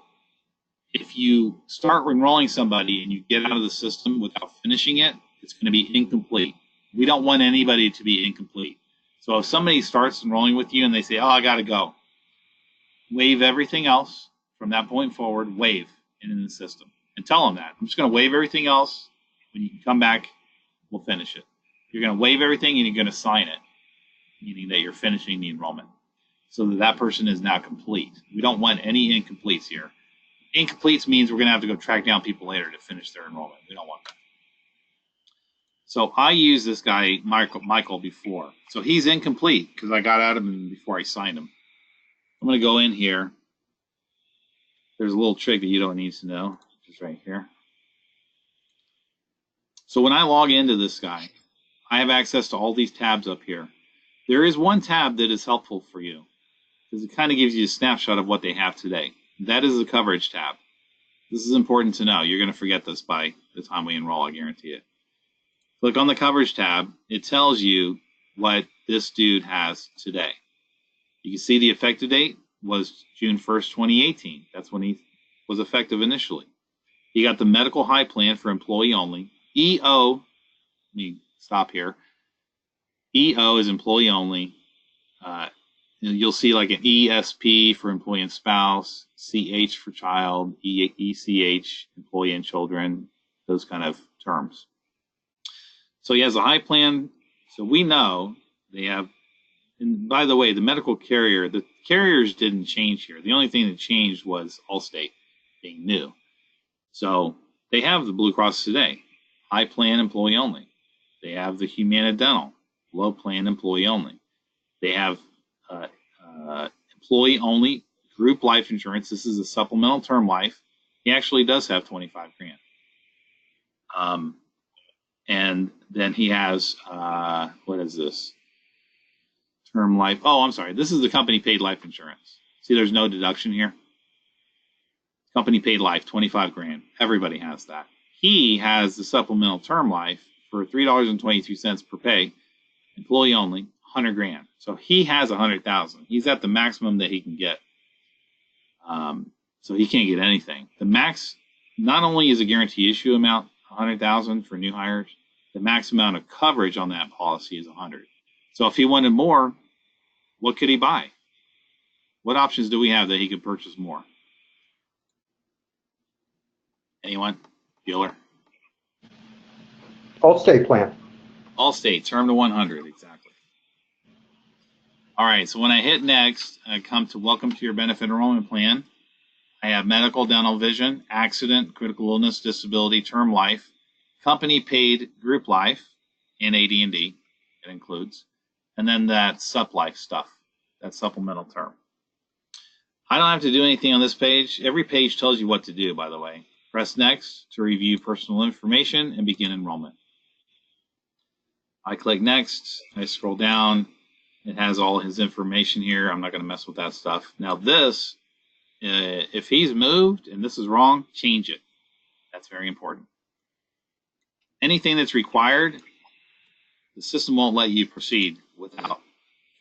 If you start enrolling somebody and you get out of the system without finishing it, it's going to be incomplete. We don't want anybody to be incomplete. So if somebody starts enrolling with you and they say, oh, I got to go, waive everything else from that point forward, waive in the system. And tell them that. I'm just going to waive everything else. When you come back, we'll finish it. You're going to waive everything and you're going to sign it, meaning that you're finishing the enrollment, so that that person is now complete. We don't want any incompletes here. Incompletes means we're going to have to go track down people later to finish their enrollment. We don't want that. So I used this guy, Michael, before. So he's incomplete because I got out of him before I signed him. I'm going to go in here. There's a little trick that you don't need to know, just right here. So when I log into this guy, I have access to all these tabs up here. There is one tab that is helpful for you because it kind of gives you a snapshot of what they have today. That is the coverage tab. This is important to know. You're going to forget this by the time we enroll, I guarantee it. Click on the coverage tab. It tells you what this dude has today. You can see the effective date was June 1st, 2018. That's when he was effective initially. He got the medical high plan for employee only. EO, let me stop here. EO is employee only. You'll see like an ESP for employee and spouse, CH for child, ECH, employee and children, those kind of terms. So he has a high plan. So we know they have, and by the way, the medical carrier, the carriers didn't change here. The only thing that changed was Allstate being new. So they have the Blue Cross today, high plan employee only. They have the Humana Dental, low plan employee only. They have employee only group life insurance. This is a supplemental term life. He actually does have 25 grand. And then he has, what is this? Term life. Oh, I'm sorry. This is the company paid life insurance. See, there's no deduction here. Company paid life, 25 grand. Everybody has that. He has the supplemental term life for $3.22 per pay, employee only, 100 grand. So he has 100,000. He's at the maximum that he can get. So he can't get anything. The max, not only is a guarantee issue amount 100,000 for new hires, the max amount of coverage on that policy is 100. So if he wanted more, what could he buy? What options do we have that he could purchase more? Anyone? Bueller? Allstate plan. Allstate, term to 100, exactly. All right, so when I hit next, I come to welcome to your benefit enrollment plan. I have medical, dental, vision, accident, critical illness, disability, term life, company paid group life, and AD&D, it includes, and then that sup life stuff, that supplemental term. I don't have to do anything on this page. Every page tells you what to do, by the way. Press next to review personal information and begin enrollment. I click next, I scroll down, it has all his information here. I'm not going to mess with that stuff. Now this, if he's moved and this is wrong, change it. That's very important. Anything that's required, the system won't let you proceed without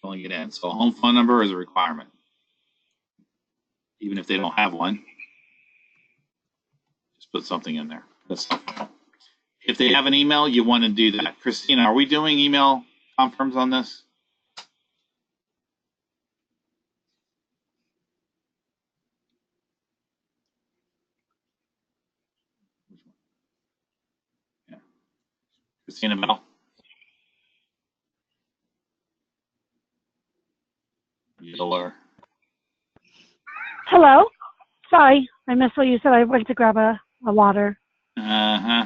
filling it in. So a home phone number is a requirement, even if they don't have one. Just put something in there. That's not. If they have an email, you want to do that. Christina, are we doing email confirms on this? Yeah. Christina Bell? Bueller. Hello? Sorry, I missed what you said. I went to grab a water. Uh-huh.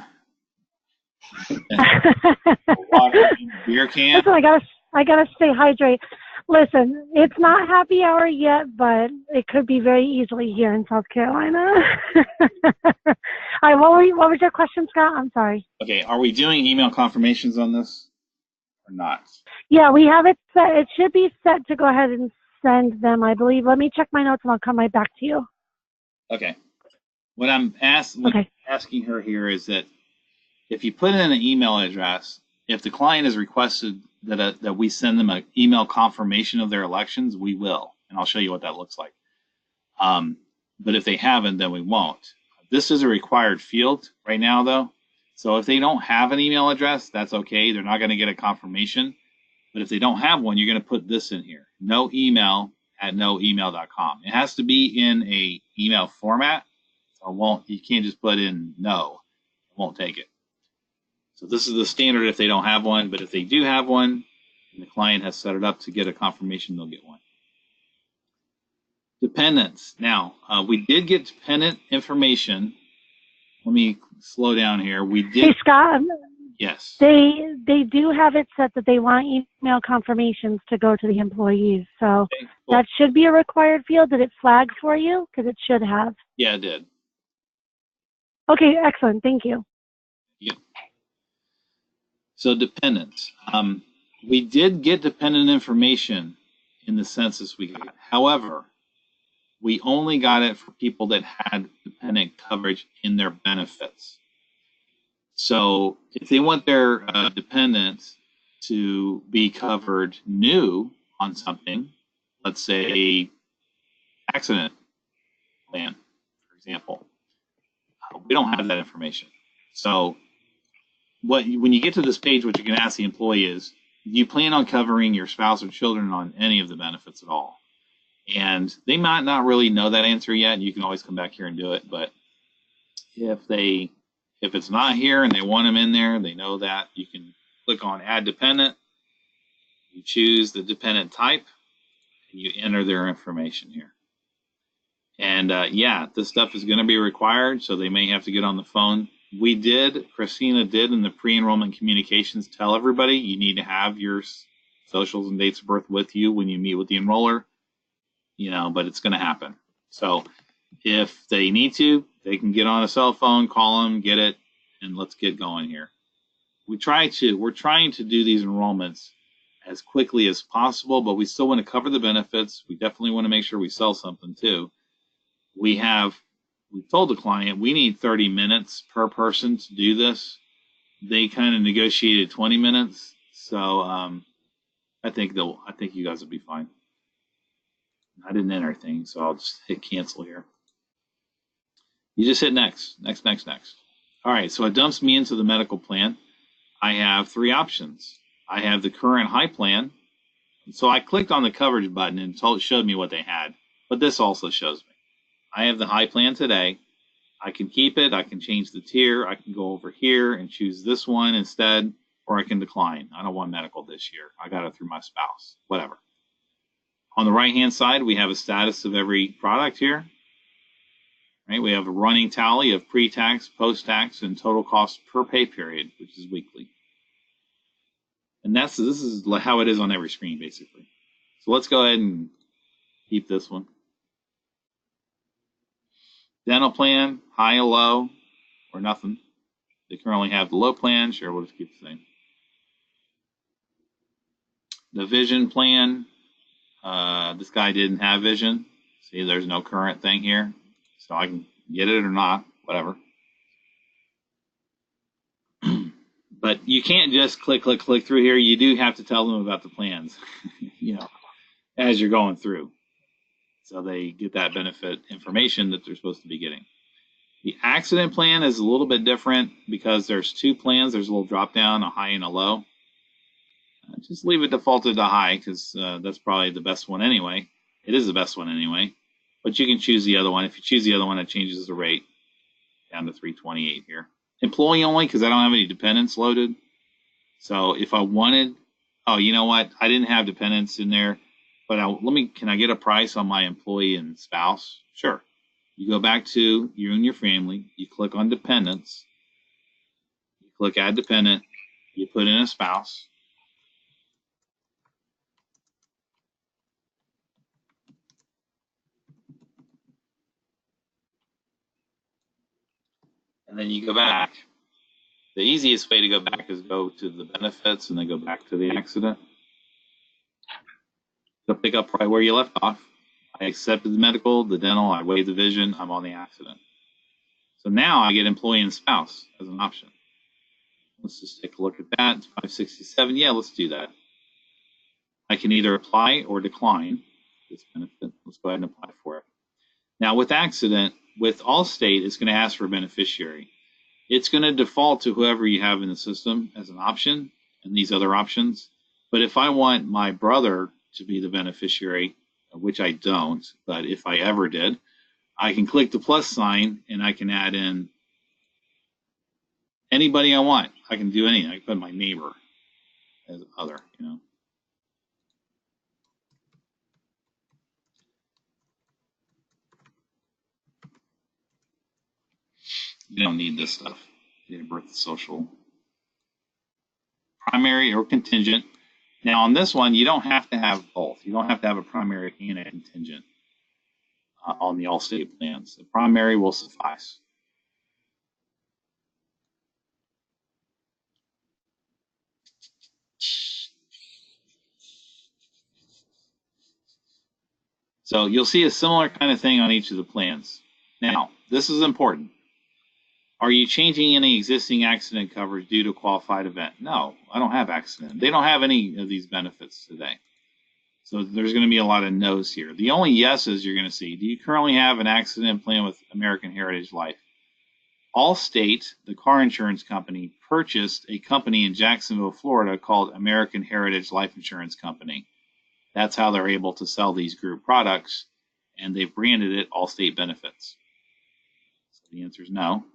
Water, beer can. Listen, I gotta stay hydrated. Listen, it's not happy hour yet, but it could be very easily here in South Carolina. All right, what was your question, Scott? I'm sorry. Okay, are we doing email confirmations on this or not? Yeah, we have it set. It should be set to go ahead and send them, I believe. Let me check my notes and I'll come right back to you. Okay. What I'm Okay. asking her here is that if you put in an email address, if the client has requested that we send them an email confirmation of their elections, we will, and I'll show you what that looks like. But if they haven't, then we won't. This is a required field right now, though. So if they don't have an email address, that's okay. They're not going to get a confirmation. But if they don't have one, you're going to put this in here: no email at noemail.com. It has to be in a email format. So you can't just put in no. It won't take it. So this is the standard if they don't have one, but if they do have one, and the client has set it up to get a confirmation, they'll get one. Dependents. Now, we did get dependent information. Let me slow down here. We did. Hey, Scott. Yes. They do have it set that they want email confirmations to go to the employees. So Okay, cool. that should be a required field. Did it flag for you? Because it should have. Yeah, it did. Okay, excellent. Thank you. Yep. So dependents. We did get dependent information in the census we got. However, we only got it for people that had dependent coverage in their benefits. So if they want their dependents to be covered new on something, let's say accident plan, for example, we don't have that information. So when you get to this page, what you can ask the employee is, do you plan on covering your spouse or children on any of the benefits at all? And they might not really know that answer yet. You can always come back here and do it. But if it's not here and they want them in there, they know that. You can click on Add Dependent. You choose the dependent type, and you enter their information here. And yeah, this stuff is going to be required, so they may have to get on the phone. Christina did in the pre-enrollment communications tell everybody you need to have your socials and dates of birth with you when you meet with the enroller, but it's going to happen. So if they need to, they can get on a cell phone, call them, get it, and let's get going here. We're trying to do these enrollments as quickly as possible, but we still want to cover the benefits. We definitely want to make sure we sell something too. We told the client we need 30 minutes per person to do this. They kind of negotiated 20 minutes, so I think you guys will be fine. I didn't enter anything, so I'll just hit cancel here. You just hit next. All right, so it dumps me into the medical plan. I have three options. I have the current high plan. So I clicked on the coverage button and it showed me what they had, but this also shows me. I have the high plan today. I can keep it. I can change the tier. I can go over here and choose this one instead, or I can decline. I don't want medical this year. I got it through my spouse, whatever. On the right-hand side, we have a status of every product here. Right? We have a running tally of pre-tax, post-tax, and total cost per pay period, which is weekly. And this is how it is on every screen, basically. So let's go ahead and keep this one. Dental plan, high and low, or nothing. They currently have the low plan. Sure, we'll just keep the same. The vision plan, this guy didn't have vision. See, there's no current thing here. So I can get it or not, whatever. But you can't just click through here. You do have to tell them about the plans, as you're going through. So they get that benefit information that they're supposed to be getting. The accident plan is a little bit different because there's two plans. There's a little drop down, a high and a low. Just leave it defaulted to high because that's probably the best one anyway. It is the best one anyway. But you can choose the other one. If you choose the other one, it changes the rate down to $328 here. Employee only because I don't have any dependents loaded. So if I wanted, you know what? I didn't have dependents in there, but can I get a price on my employee and spouse? Sure. You go back to you and your family. You click on dependents. You click add dependent. You put in a spouse. and then you go back. The easiest way to go back is go to the benefits and then go back to the accident. So pick up right where you left off. I accepted the medical, the dental, I waived the vision, I'm on the accident. So now I get employee and spouse as an option. Let's just take a look at that. 567, yeah, let's do that. I can either apply or decline this benefit. Let's go ahead and apply for it. Now with accident, with Allstate, it's going to ask for a beneficiary. It's going to default to whoever you have in the system as an option and these other options. But if I want my brother to be the beneficiary, which I don't, but if I ever did, I can click the plus sign and I can add in anybody I want. I can do anything. I can put my neighbor as other, you know. You don't need this stuff. Date of birth, social, primary or contingent. Now on this one, you don't have to have both. You don't have to have a primary and a contingent on the Allstate plans. The primary will suffice. So you'll see a similar kind of thing on each of the plans. Now, this is important. Are you changing any existing accident coverage due to qualified event? No, I don't have accident. They don't have any of these benefits today. So there's going to be a lot of no's here. The only yeses you're going to see, do you currently have an accident plan with American Heritage Life? Allstate, the car insurance company, purchased a company in Jacksonville, Florida called American Heritage Life Insurance Company. That's how they're able to sell these group products, and they've branded it Allstate Benefits. So the answer is no.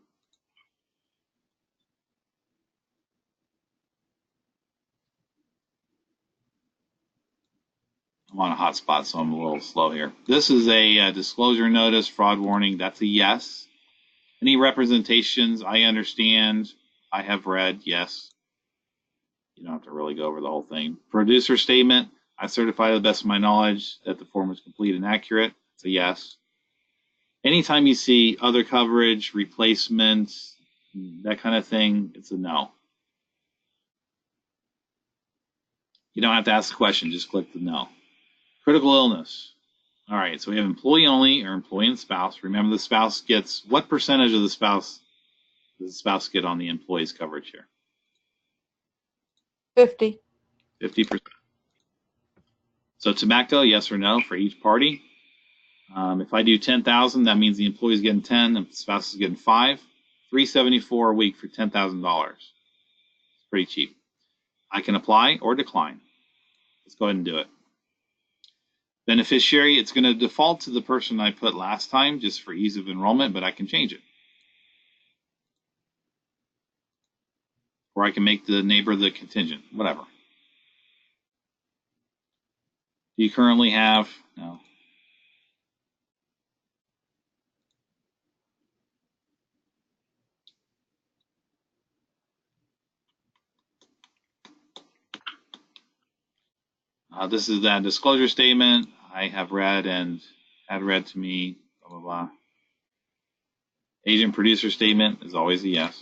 I'm on a hot spot, so I'm a little slow here. This is a disclosure notice, fraud warning. That's a yes. Any representations, I understand, I have read, yes. You don't have to really go over the whole thing. Producer statement, I certify to the best of my knowledge that the form is complete and accurate. It's a yes. Anytime you see other coverage, replacements, that kind of thing, it's a no. You don't have to ask the question, just click the no. Critical illness. All right, so we have employee only or employee and spouse. Remember, the spouse gets, what percentage of the spouse does the spouse get on the employee's coverage here? 50. 50%. So tobacco, yes or no for each party. If I do 10,000, that means the employee's getting 10, and the spouse is getting 5. $374 a week for $10,000. It's pretty cheap. I can apply or decline. Let's go ahead and do it. Beneficiary, it's going to default to the person I put last time just for ease of enrollment, but I can change it. Or I can make the neighbor the contingent, whatever. Do you currently have? No. This is that disclosure statement I have read and had read to me, blah, blah, blah. Agent producer statement is always a yes.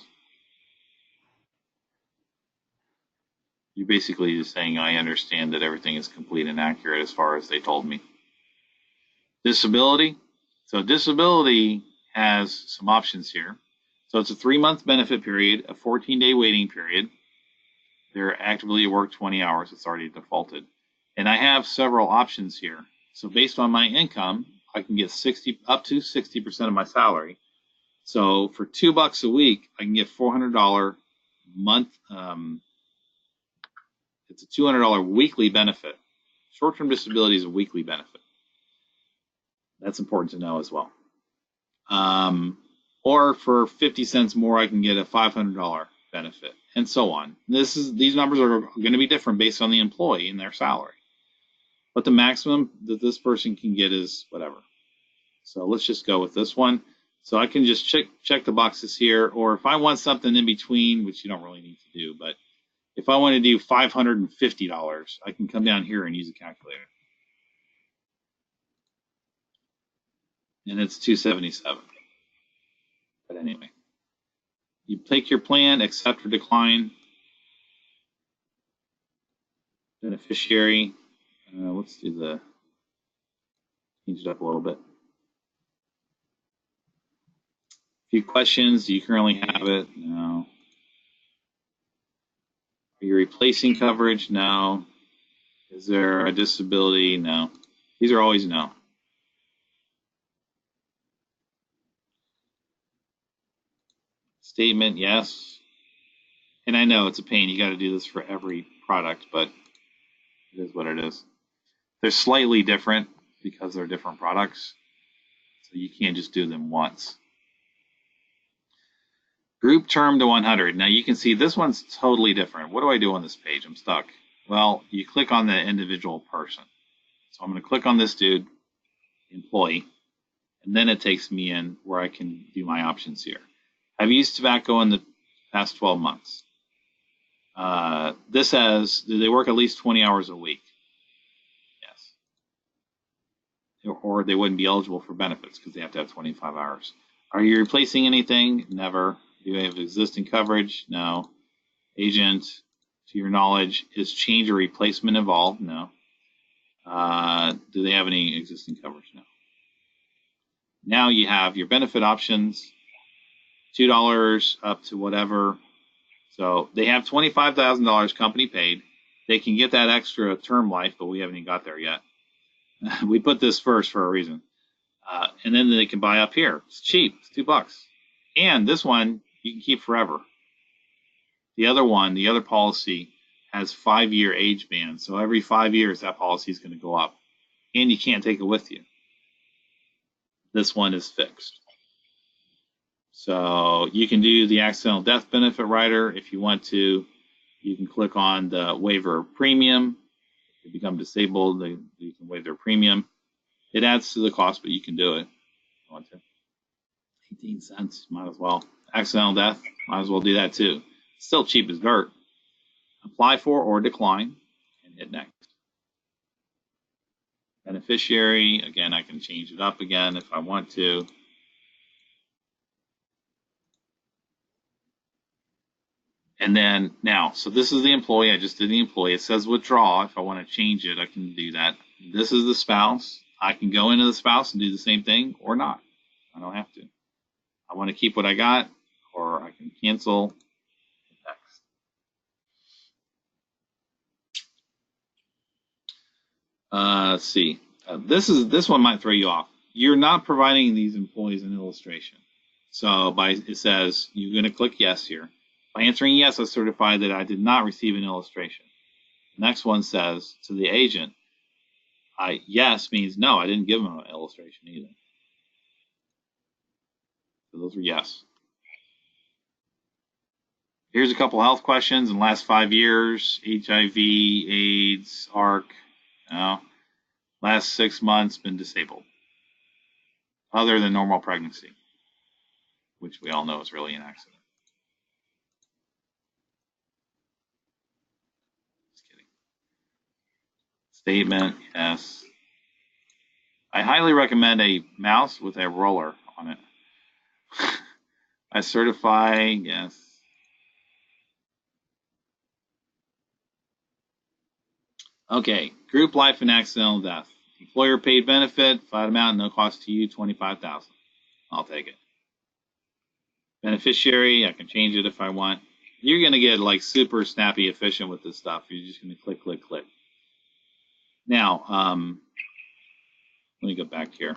You're basically just saying, I understand that everything is complete and accurate as far as they told me. Disability. So disability has some options here. So it's a 3-month benefit period, a 14-day waiting period. They're actively work 20 hours. It's already defaulted. And I have several options here. So based on my income, I can get up to 60% of my salary. So for $2 a week, I can get $400 month. It's a $200 weekly benefit. Short-term disability is a weekly benefit. That's important to know as well. Or for 50 cents more, I can get a $500 benefit, and so on. These numbers are going to be different based on the employee and their salary. But the maximum that this person can get is whatever. So let's just go with this one. So I can just check the boxes here, or if I want something in between, which you don't really need to do, but if I want to do $550, I can come down here and use a calculator. And it's $277. But anyway, You pick your plan, accept or decline. Beneficiary. Let's do the, change it up a little bit. A few questions. Do you currently have it? No. Are you replacing coverage? No. Is there a disability? No. These are always no. Statement, yes. And I know it's a pain. You got to do this for every product, but it is what it is. They're slightly different because they're different products. So you can't just do them once. Group term to 100. Now you can see this one's totally different. What do I do on this page? I'm stuck. Well, you click on the individual person. So I'm going to click on this dude, employee, and then it takes me in where I can do my options here. I've used tobacco in the past 12 months. This says, do they work at least 20 hours a week? Yes. Or they wouldn't be eligible for benefits because they have to have 25 hours. Are you replacing anything? Never. Do you have existing coverage? No. Agent, to your knowledge, is change or replacement involved? No. Do they have any existing coverage? No. Now you have your benefit options, $2 up to whatever. So they have $25,000 company paid. They can get that extra term life, but we haven't even got there yet. We put this first for a reason. And then they can buy up here. It's cheap. It's $2. And this one you can keep forever. The other one, the other policy, has 5-year age band. So every 5 years, that policy is going to go up. And you can't take it with you. This one is fixed. So you can do the accidental death benefit rider if you want to. You can click on the waiver premium. If you become disabled, you can waive their premium. It adds to the cost, but you can do it if you want to. 18 cents, might as well. Accidental death, might as well do that too. Still cheap as dirt. Apply for or decline, and hit next. Beneficiary, again, I can change it up again if I want to. And then now, so this is the employee. I just did the employee. It says withdraw. If I want to change it, I can do that. This is the spouse. I can go into the spouse and do the same thing or not. I don't have to. I want to keep what I got, or I can cancel. Let's see. This one might throw you off. You're not providing these employees an illustration. So it says you're going to click yes here. By answering yes, I certify that I did not receive an illustration. The next one says to the agent, yes means no, I didn't give them an illustration either. So those are yes. Here's a couple health questions in the last 5 years: HIV, AIDS, ARC. No. Last 6 months been disabled, other than normal pregnancy, which we all know is really an accident. Just kidding. Statement, yes. I highly recommend a mouse with a roller on it. I certify, yes. Okay, group life and accidental death. Employer paid benefit, flat amount, no cost to you, $25,000. I'll take it. Beneficiary, I can change it if I want. You're going to get like super snappy efficient with this stuff. You're just going to click, click, click. Now, let me go back here.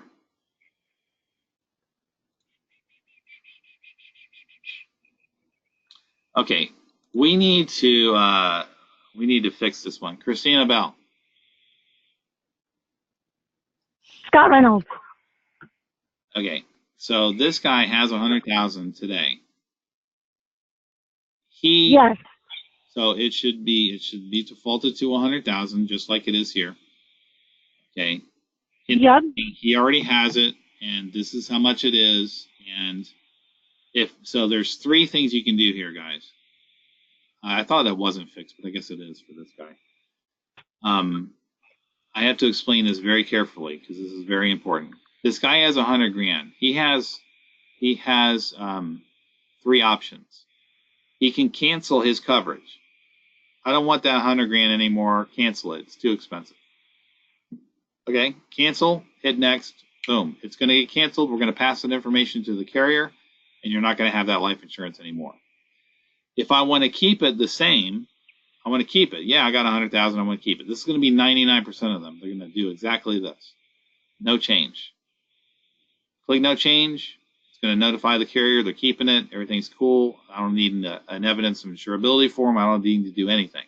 Okay, we need to fix this one. Christina Bell. Scott Reynolds. Okay, so this guy has 100,000 today. Yes. So it should be defaulted to 100,000, just like it is here. Okay. Yep. He already has it, and this is how much it is. And there's 3 things you can do here, guys. I thought that wasn't fixed, but I guess it is for this guy. I have to explain this very carefully because this is very important. This guy has 100 grand. He has three options. He can cancel his coverage. I don't want that 100 grand anymore. Cancel it. It's too expensive. Okay, cancel, hit next, boom. It's going to get canceled. We're going to pass that information to the carrier, and you're not going to have that life insurance anymore. If I want to keep it the same, I want to keep it. Yeah, I got 100,000. I want to keep it. This is going to be 99% of them. They're going to do exactly this. No change. Click no change. It's going to notify the carrier they're keeping it. Everything's cool. I don't need an evidence of insurability form. I don't need to do anything.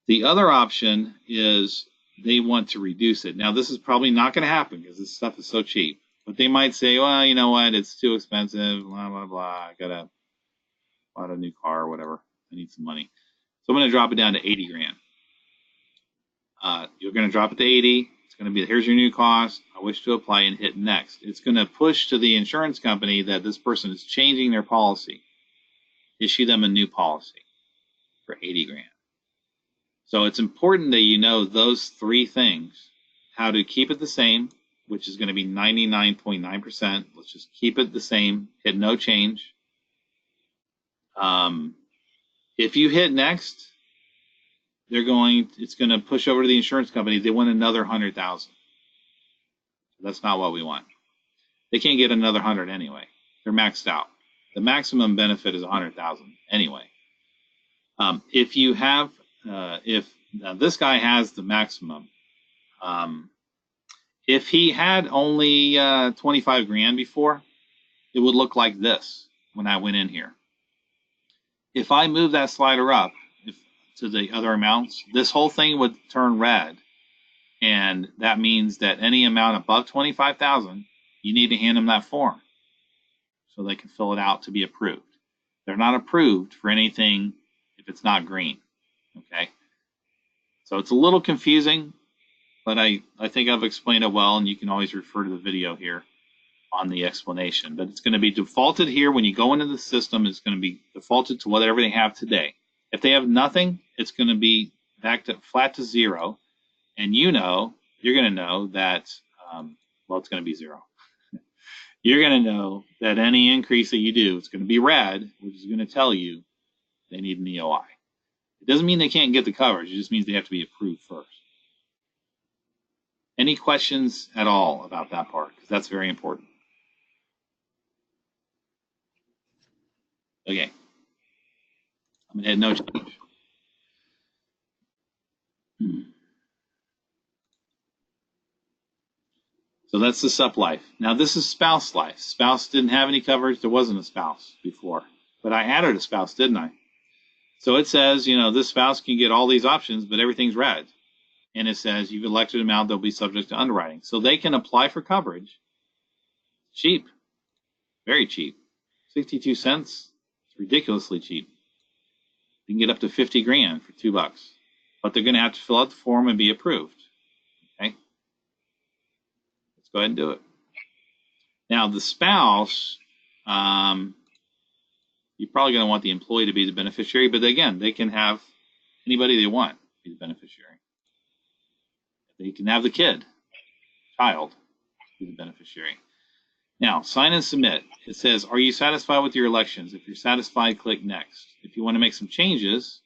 The other option is they want to reduce it. Now, this is probably not going to happen because this stuff is so cheap. But they might say, well, you know what? It's too expensive. Blah, blah, blah. I got to buy a new car or whatever. I need some money. So I'm going to drop it down to 80 grand. You're going to drop it to 80. It's going to be, here's your new cost. I wish to apply and hit next. It's going to push to the insurance company that this person is changing their policy. Issue them a new policy for 80 grand. So it's important that you know those three things. How to keep it the same, which is going to be 99.9%. Let's just keep it the same. Hit no change. If you hit next, it's going to push over to the insurance company. They want another 100,000. That's not what we want. They can't get another 100 anyway. They're maxed out. The maximum benefit is 100,000 anyway. If you have, this guy has the maximum. If he had only 25 grand before, it would look like this when I went in here. If I move that slider up to the other amounts, this whole thing would turn red. And that means that any amount above 25,000, you need to hand them that form so they can fill it out to be approved. They're not approved for anything if it's not green. Okay. So it's a little confusing, but I think I've explained it well, and you can always refer to the video here on the explanation. But it's going to be defaulted here when you go into the system. It's going to be defaulted to whatever they have today. If they have nothing, it's going to be back to flat to zero. And you're going to know that, well, it's going to be zero. You're going to know that any increase that you do, it's going to be red, which is going to tell you they need an EOI. It doesn't mean they can't get the coverage. It just means they have to be approved first. Any questions at all about that part? Because that's very important. Okay. I'm going to hit no change. So that's the sup life. Now this is spouse life. Spouse didn't have any coverage. There wasn't a spouse before. But I added a spouse, didn't I? So it says, this spouse can get all these options, but everything's red. And it says you've elected an amount, they'll be subject to underwriting. So they can apply for coverage. Cheap. Very cheap. 62 cents. It's ridiculously cheap. You can get up to 50 grand for $2. But they're going to have to fill out the form and be approved. Okay? Let's go ahead and do it. Now, the spouse, you're probably going to want the employee to be the beneficiary, but again, they can have anybody they want be the beneficiary. They can have the child, be the beneficiary. Now, sign and submit. It says, are you satisfied with your elections? If you're satisfied, click next. If you want to make some changes,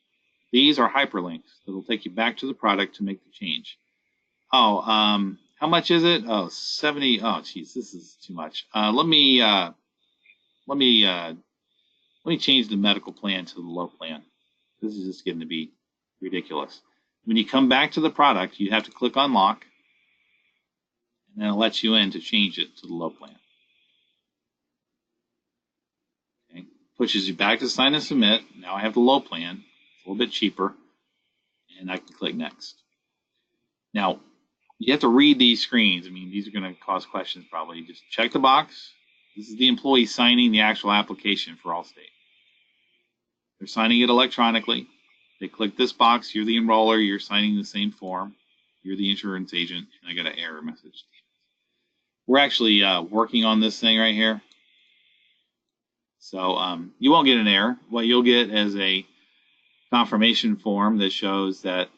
these are hyperlinks that will take you back to the product to make the change. Oh, how much is it? Oh, 70. Oh, geez, this is too much. Let me change the medical plan to the low plan. This is just getting to be ridiculous. When you come back to the product, you have to click on lock, and then it lets you in to change it to the low plan. Okay. Pushes you back to sign and submit. Now I have the low plan. It's a little bit cheaper, and I can click next. Now, you have to read these screens. I mean, these are going to cause questions probably. Just check the box. This is the employee signing the actual application for Allstate. They're signing it electronically. They click this box. You're the enroller. You're signing the same form. You're the insurance agent. And I got an error message. We're actually working on this thing right here. So you won't get an error. What you'll get is a confirmation form that shows that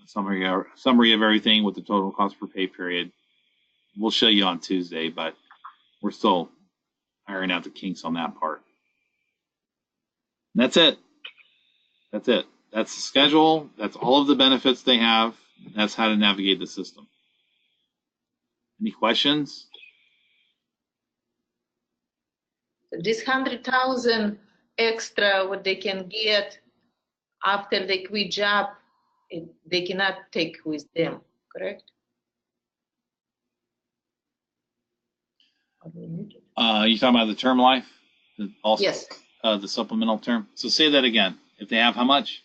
summary of everything with the total cost per pay period. We'll show you on Tuesday, but we're still, iron out the kinks on that part. And that's it. That's it. That's the schedule. That's all of the benefits they have. That's how to navigate the system. Any questions? This 100,000 extra, what they can get after they quit job, they cannot take with them, correct? You talking about the term life? Also, Yes. The supplemental term. So say that again. If they have how much?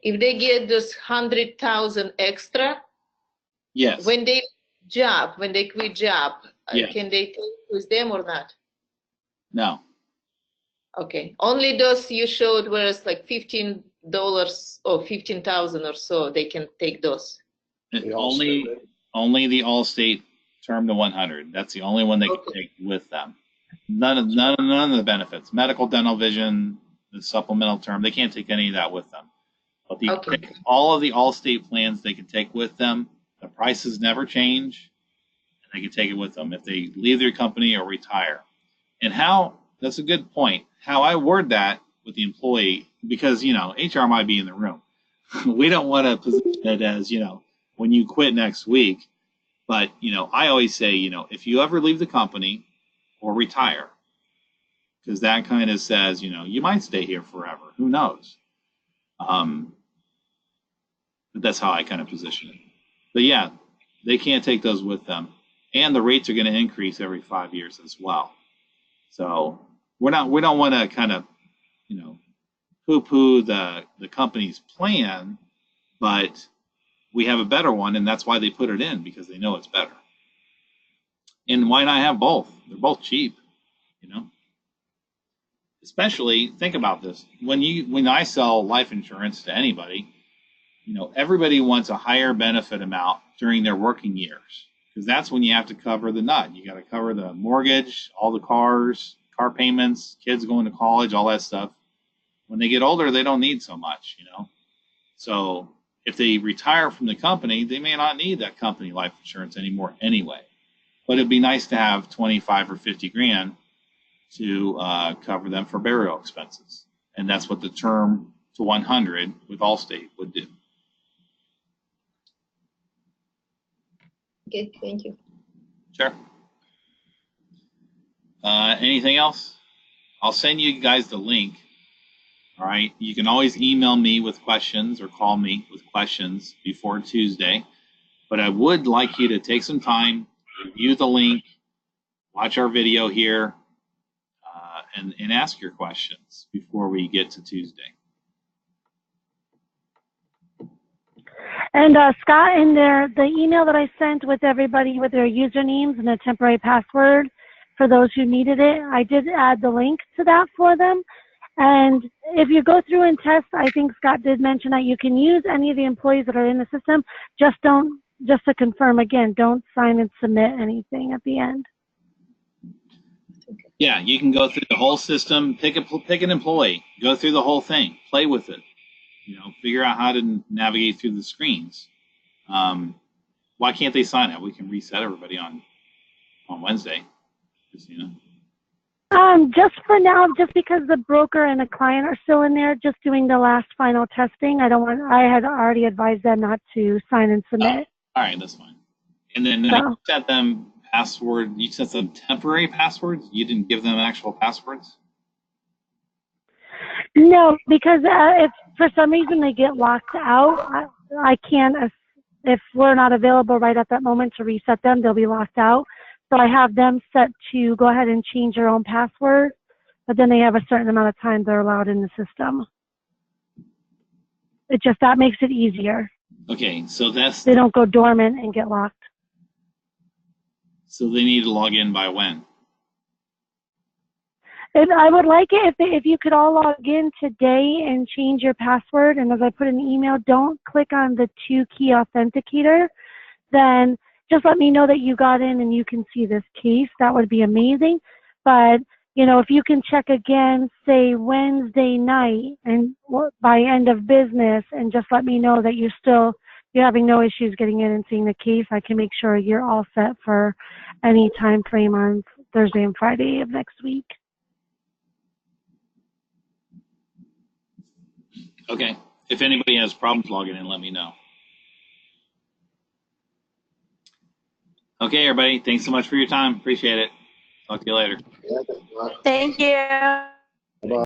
If they get those 100,000 extra, Yes. when they quit job, Yeah. can they take with them or not? No. Okay, only those you showed where it's like $15 or 15,000 or so, they can take those. Only the Allstate term to 100. That's the only one they can take with them. None of the benefits, medical, dental, vision, the supplemental term, they can't take any of that with them. But all of the Allstate plans they can take with them. The prices never change, and they can take it with them if they leave their company or retire. And that's a good point. How I word that with the employee, because, HR might be in the room. We don't want to position it as, when you quit next week. But, I always say, if you ever leave the company or retire, because that kind of says, you might stay here forever. Who knows? But that's how I kind of position it. But yeah, they can't take those with them. And the rates are going to increase every 5 years as well. So we don't want to kind of, poo-poo the company's plan, but we have a better one, and that's why they put it in, because they know it's better. And why not have both? They're both cheap, Especially, think about this. When I sell life insurance to anybody, everybody wants a higher benefit amount during their working years, because that's when you have to cover the nut. You got to cover the mortgage, all the car payments, kids going to college, all that stuff. When they get older, they don't need so much, So if they retire from the company, they may not need that company life insurance anymore anyway. But it'd be nice to have 25 or 50 grand to cover them for burial expenses. And that's what the term to 100 with Allstate would do. Okay, thank you. Sure. Anything else? I'll send you guys the link. All right. You can always email me with questions or call me with questions before Tuesday. But I would like you to take some time, review the link, watch our video here, and ask your questions before we get to Tuesday. And Scott, in there, the email that I sent with everybody with their usernames and a temporary password for those who needed it, I did add the link to that for them. And if you go through and test, I think Scott did mention that you can use any of the employees that are in the system. Just to confirm again, don't sign and submit anything at the end. Yeah, you can go through the whole system, pick an employee, go through the whole thing, play with it, figure out how to navigate through the screens. Why can't they sign up? We can reset everybody on Wednesday, Christina. Just for now, just because the broker and the client are still in there, just doing the last final testing. I had already advised them not to sign and submit. All right, that's fine. And then you set them password. You set them temporary passwords. You didn't give them actual passwords. No, because if for some reason they get locked out, I can't. If we're not available right at that moment to reset them, they'll be locked out. So I have them set to go ahead and change their own password, but then they have a certain amount of time they're allowed in the system. That makes it easier. Okay, so they don't go dormant and get locked. So they need to log in by when? I would like it if you could all log in today and change your password. And as I put in the email, don't click on the 2-key authenticator. Then just let me know that you got in and you can see this case. That would be amazing. But, if you can check again, say Wednesday night and by end of business, and just let me know that you're having no issues getting in and seeing the case, I can make sure you're all set for any time frame on Thursday and Friday of next week. Okay. If anybody has problems logging in, let me know. Okay, everybody. Thanks so much for your time. Appreciate it. Talk to you later. Thank you.